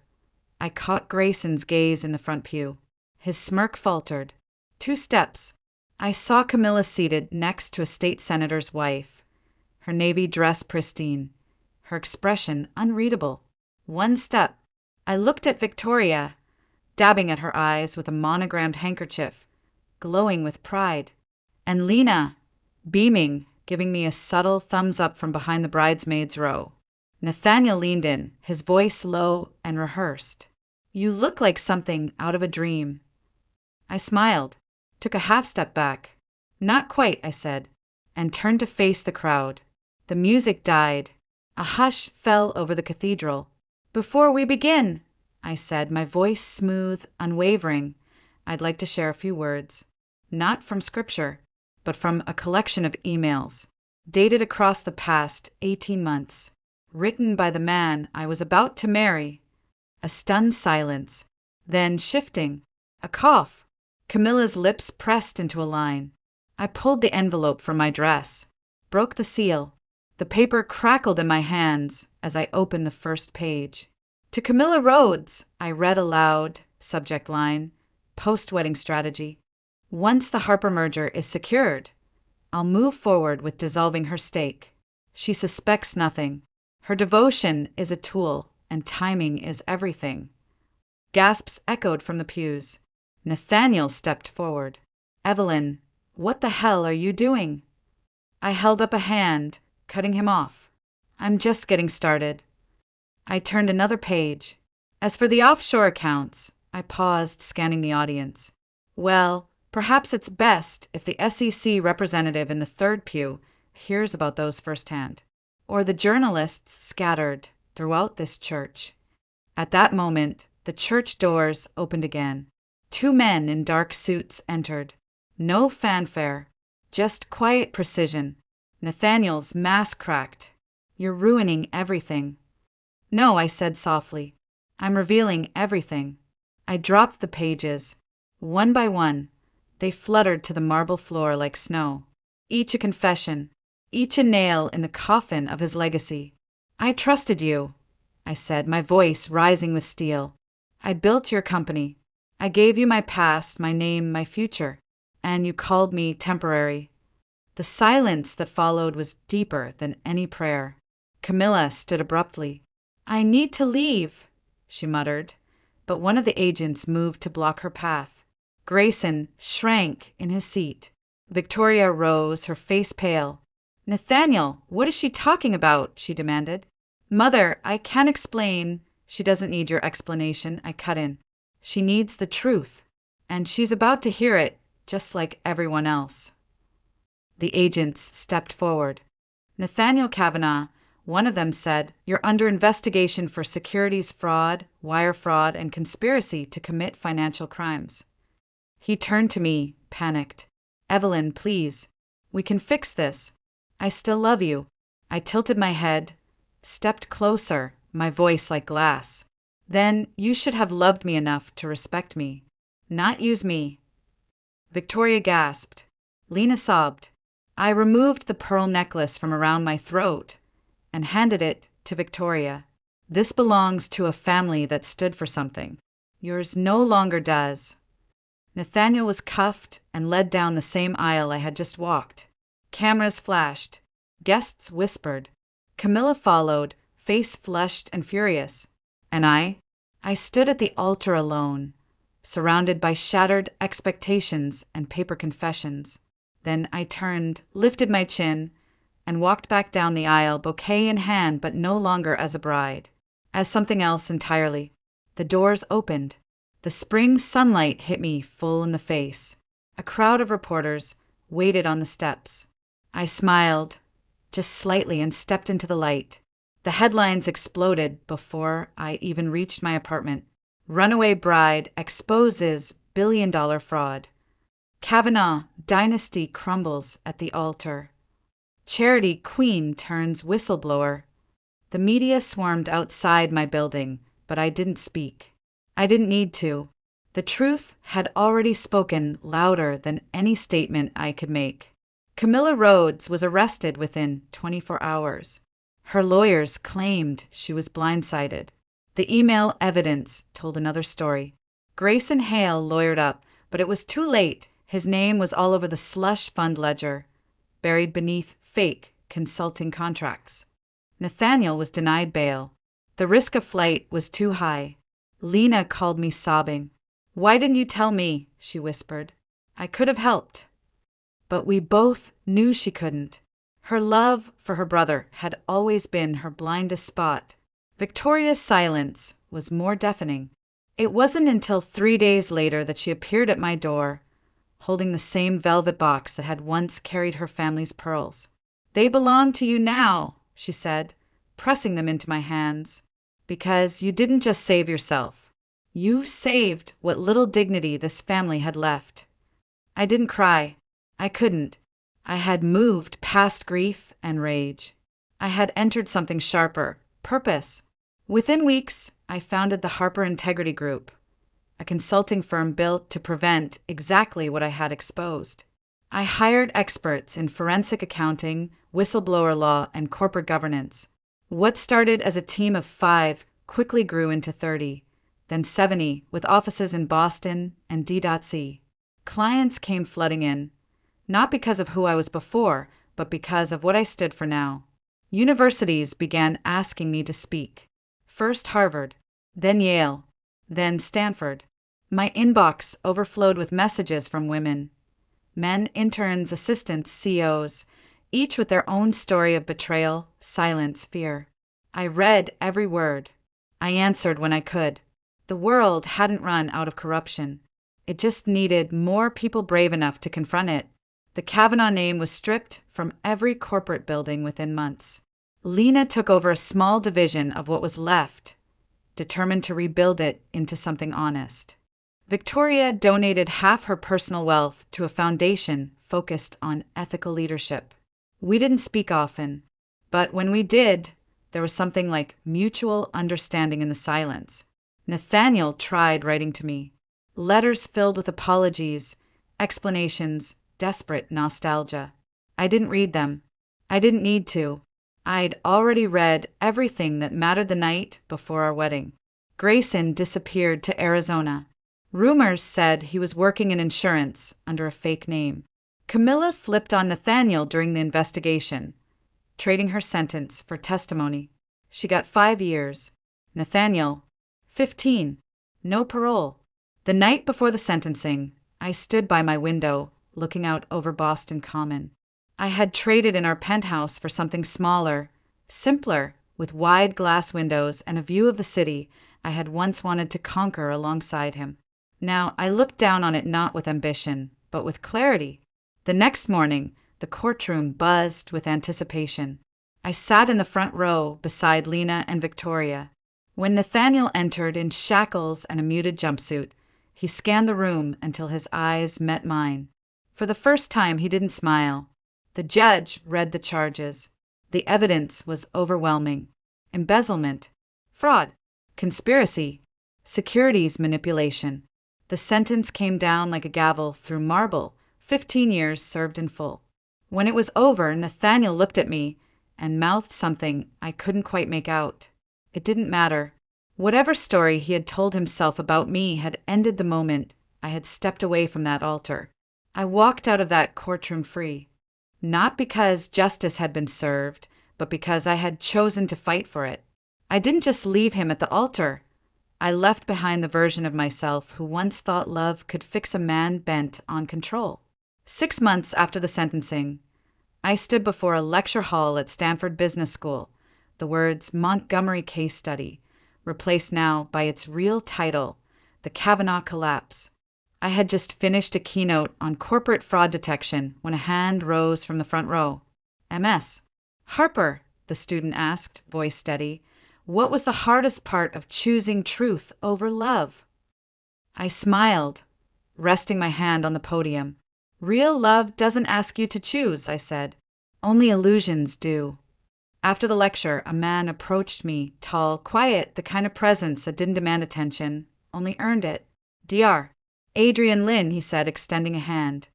I caught Grayson's gaze in the front pew. His smirk faltered. 2 steps. I saw Camilla seated next to a state senator's wife, her navy dress pristine, her expression unreadable. 1 step. I looked at Victoria, dabbing at her eyes with a monogrammed handkerchief, glowing with pride, and Lena, beaming, giving me a subtle thumbs up from behind the bridesmaids' row. Nathaniel leaned in, his voice low and rehearsed. You look like something out of a dream. I smiled, took a half step back. Not quite, I said, and turned to face the crowd. The music died. A hush fell over the cathedral. Before we begin, I said, my voice smooth, unwavering, I'd like to share a few words. Not from scripture, but from a collection of emails, dated across the past 18 months. Written by the man I was about to marry. A stunned silence, then shifting, a cough. Camilla's lips pressed into a line. I pulled the envelope from my dress, broke the seal. The paper crackled in my hands as I opened the first page. To Camilla Rhodes, I read aloud, subject line, post-wedding strategy. Once the Harper merger is secured, I'll move forward with dissolving her stake. She suspects nothing. Her devotion is a tool, and timing is everything. Gasps echoed from the pews. Nathaniel stepped forward. Evelyn, what the hell are you doing? I held up a hand, cutting him off. I'm just getting started. I turned another page. As for the offshore accounts, I paused, scanning the audience. Well, perhaps it's best if the SEC representative in the third pew hears about those firsthand, or the journalists scattered throughout this church. At that moment, the church doors opened again. 2 men in dark suits entered. No fanfare, just quiet precision. Nathaniel's mask cracked. You're ruining everything. No, I said softly. I'm revealing everything. I dropped the pages. One by one, they fluttered to the marble floor like snow. Each a confession, each a nail in the coffin of his legacy. I trusted you, I said, my voice rising with steel. I built your company. I gave you my past, my name, my future, and you called me temporary. The silence that followed was deeper than any prayer. Camilla stood abruptly. I need to leave, she muttered, but one of the agents moved to block her path. Grayson shrank in his seat. Victoria rose, her face pale. Nathaniel, what is she talking about? She demanded. Mother, I can't explain. She doesn't need your explanation, I cut in. She needs the truth, and she's about to hear it, just like everyone else. The agents stepped forward. Nathaniel Kavanagh, one of them said, you're under investigation for securities fraud, wire fraud, and conspiracy to commit financial crimes. He turned to me, panicked. Evelyn, please. We can fix this. I still love you. I tilted my head, stepped closer, my voice like glass. Then you should have loved me enough to respect me, not use me. Victoria gasped. Lena sobbed. I removed the pearl necklace from around my throat and handed it to Victoria. This belongs to a family that stood for something. Yours no longer does. Nathaniel was cuffed and led down the same aisle I had just walked. Cameras flashed. Guests whispered. Camilla followed, face flushed and furious. And I stood at the altar alone, surrounded by shattered expectations and paper confessions. Then I turned, lifted my chin, and walked back down the aisle, bouquet in hand, but no longer as a bride, as something else entirely. The doors opened. The spring sunlight hit me full in the face. A crowd of reporters waited on the steps. I smiled, just slightly, and stepped into the light. The headlines exploded before I even reached my apartment. Runaway bride exposes billion-dollar fraud. Kavanagh dynasty crumbles at the altar. Charity queen turns whistleblower. The media swarmed outside my building, but I didn't speak. I didn't need to. The truth had already spoken louder than any statement I could make. Camilla Rhodes was arrested within 24 hours. Her lawyers claimed she was blindsided. The email evidence told another story. Grayson Hale lawyered up, but it was too late. His name was all over the slush fund ledger, buried beneath fake consulting contracts. Nathaniel was denied bail. The risk of flight was too high. Lena called me sobbing. Why didn't you tell me? She whispered. I could have helped. But we both knew she couldn't. Her love for her brother had always been her blindest spot. Victoria's silence was more deafening. It wasn't until 3 days later that she appeared at my door, holding the same velvet box that had once carried her family's pearls. They belong to you now, she said, pressing them into my hands, because you didn't just save yourself. You saved what little dignity this family had left. I didn't cry. I couldn't. I had moved past grief and rage. I had entered something sharper, purpose. Within weeks, I founded the Harper Integrity Group, a consulting firm built to prevent exactly what I had exposed. I hired experts in forensic accounting, whistleblower law, and corporate governance. What started as a team of 5 quickly grew into 30, then 70, with offices in Boston and D.C. Clients came flooding in, not because of who I was before, but because of what I stood for now. Universities began asking me to speak. First Harvard, then Yale, then Stanford. My inbox overflowed with messages from women, men, interns, assistants, CEOs, each with their own story of betrayal, silence, fear. I read every word. I answered when I could. The world hadn't run out of corruption. It just needed more people brave enough to confront it. The Kavanaugh name was stripped from every corporate building within months. Lena took over a small division of what was left, determined to rebuild it into something honest. Victoria donated half her personal wealth to a foundation focused on ethical leadership. We didn't speak often, but when we did, there was something like mutual understanding in the silence. Nathaniel tried writing to me. Letters filled with apologies, explanations, desperate nostalgia. I didn't read them. I didn't need to. I'd already read everything that mattered the night before our wedding. Grayson disappeared to Arizona. Rumors said he was working in insurance under a fake name. Camilla flipped on Nathaniel during the investigation, trading her sentence for testimony. She got 5 years. Nathaniel, 15. No parole. The night before the sentencing, I stood by my window, looking out over Boston Common. I had traded in our penthouse for something smaller, simpler, with wide glass windows and a view of the city I had once wanted to conquer alongside him. Now I looked down on it not with ambition, but with clarity. The next morning, the courtroom buzzed with anticipation. I sat in the front row beside Lena and Victoria. When Nathaniel entered in shackles and a muted jumpsuit, he scanned the room until his eyes met mine. For the first time, he didn't smile. The judge read the charges. The evidence was overwhelming. Embezzlement, fraud, conspiracy, securities manipulation. The sentence came down like a gavel through marble, 15 years served in full. When it was over, Nathaniel looked at me and mouthed something I couldn't quite make out. It didn't matter. Whatever story he had told himself about me had ended the moment I had stepped away from that altar. I walked out of that courtroom free, not because justice had been served, but because I had chosen to fight for it. I didn't just leave him at the altar. I left behind the version of myself who once thought love could fix a man bent on control. 6 months after the sentencing, I stood before a lecture hall at Stanford Business School, the words Montgomery Case Study, replaced now by its real title, The Kavanaugh Collapse. I had just finished a keynote on corporate fraud detection when a hand rose from the front row. MS. Harper, the student asked, voice steady, what was the hardest part of choosing truth over love? I smiled, resting my hand on the podium. Real love doesn't ask you to choose, I said. Only illusions do. After the lecture, a man approached me, tall, quiet, the kind of presence that didn't demand attention, only earned it. Dr. Adrian Lin, he said, extending a hand.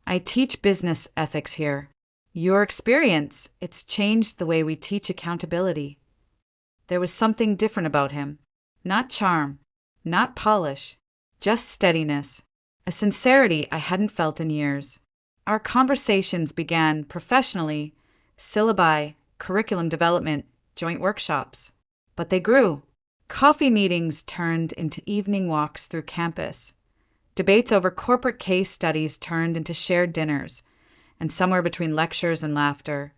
I teach business ethics here. Your experience, it's changed the way we teach accountability. There was something different about him. Not charm, not polish, just steadiness, a sincerity I hadn't felt in years. Our conversations began professionally, syllabi, curriculum development, joint workshops. But they grew. Coffee meetings turned into evening walks through campus. Debates over corporate case studies turned into shared dinners. And somewhere between lectures and laughter,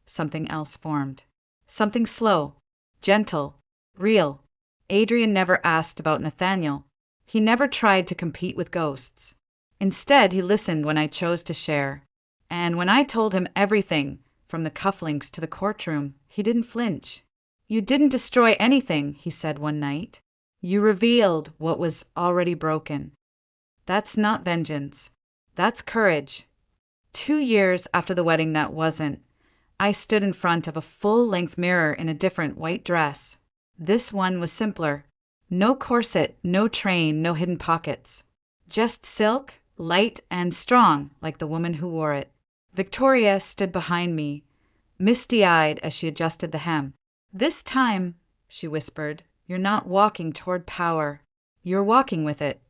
something else formed. Something slow, gentle, real. Adrian never asked about Nathaniel. He never tried to compete with ghosts. Instead, he listened when I chose to share. And when I told him everything, from the cufflinks to the courtroom, he didn't flinch. You didn't destroy anything, he said one night. You revealed what was already broken. That's not vengeance. That's courage. 2 years after the wedding that wasn't, I stood in front of a full-length mirror in a different white dress. This one was simpler. No corset, no train, no hidden pockets. Just silk, light and strong like the woman who wore it. Victoria stood behind me, misty-eyed as she adjusted the hem. "This time," she whispered, "you're not walking toward power. You're walking with it."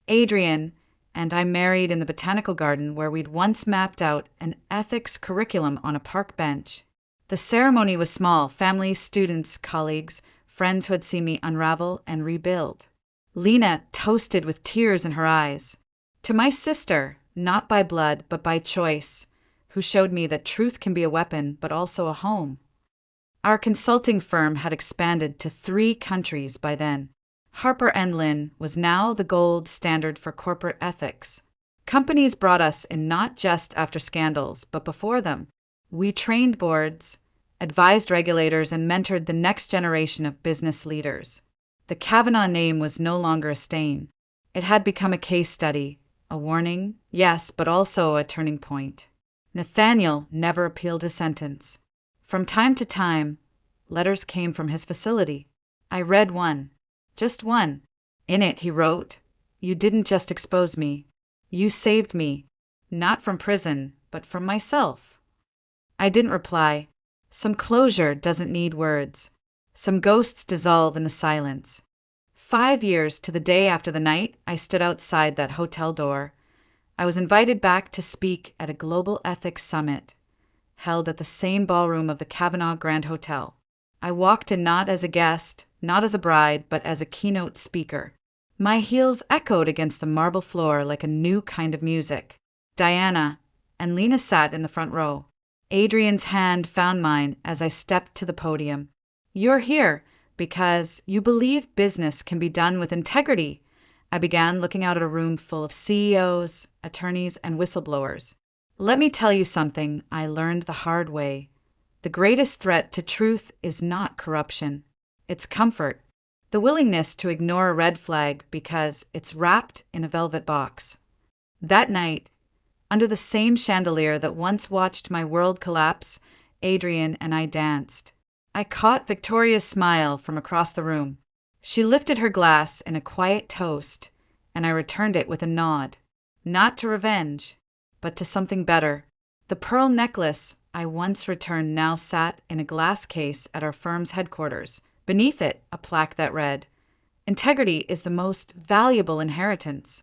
Adrian and I married in the botanical garden where we'd once mapped out an ethics curriculum on a park bench. The ceremony was small: families, students, colleagues, friends who had seen me unravel and rebuild. Lena toasted with tears in her eyes. To my sister, not by blood, but by choice, who showed me that truth can be a weapon, but also a home. Our consulting firm had expanded to 3 countries by then. Harper & Lynn was now the gold standard for corporate ethics. Companies brought us in not just after scandals, but before them. We trained boards, advised regulators, and mentored the next generation of business leaders. The Kavanaugh name was no longer a stain. It had become a case study, a warning, yes, but also a turning point. Nathaniel never appealed his sentence. From time to time, letters came from his facility. I read one. Just one. In it, he wrote, "You didn't just expose me. You saved me, not from prison, but from myself." I didn't reply. Some closure doesn't need words. Some ghosts dissolve in the silence. 5 years to the day after the night I stood outside that hotel door, I was invited back to speak at a global ethics summit, held at the same ballroom of the Kavanaugh Grand Hotel. I walked in not as a guest, not as a bride, but as a keynote speaker. My heels echoed against the marble floor like a new kind of music. Diana and Lena sat in the front row. Adrian's hand found mine as I stepped to the podium. "You're here because you believe business can be done with integrity," I began, looking out at a room full of CEOs, attorneys, and whistleblowers. "Let me tell you something I learned the hard way. The greatest threat to truth is not corruption. It's comfort. The willingness to ignore a red flag because it's wrapped in a velvet box." That night, under the same chandelier that once watched my world collapse, Adrian and I danced. I caught Victoria's smile from across the room. She lifted her glass in a quiet toast, and I returned it with a nod. Not to revenge, but to something better. The pearl necklace I once returned now sat in a glass case at our firm's headquarters. Beneath it, a plaque that read, "Integrity is the most valuable inheritance."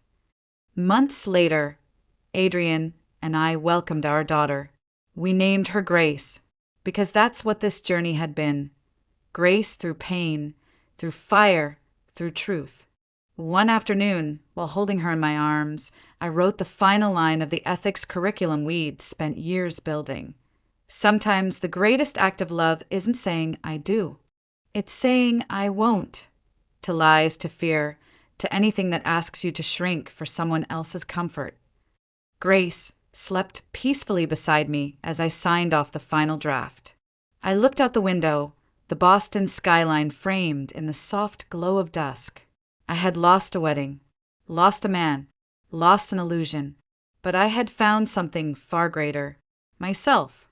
Months later, Adrian and I welcomed our daughter. We named her Grace, because that's what this journey had been. Grace through pain, through fire, through truth. One afternoon, while holding her in my arms, I wrote the final line of the ethics curriculum we'd spent years building. Sometimes the greatest act of love isn't saying "I do." It's saying "I won't," to lies, to fear, to anything that asks you to shrink for someone else's comfort. Grace slept peacefully beside me as I signed off the final draft. I looked out the window, the Boston skyline framed in the soft glow of dusk. I had lost a wedding, lost a man, lost an illusion, but I had found something far greater, myself.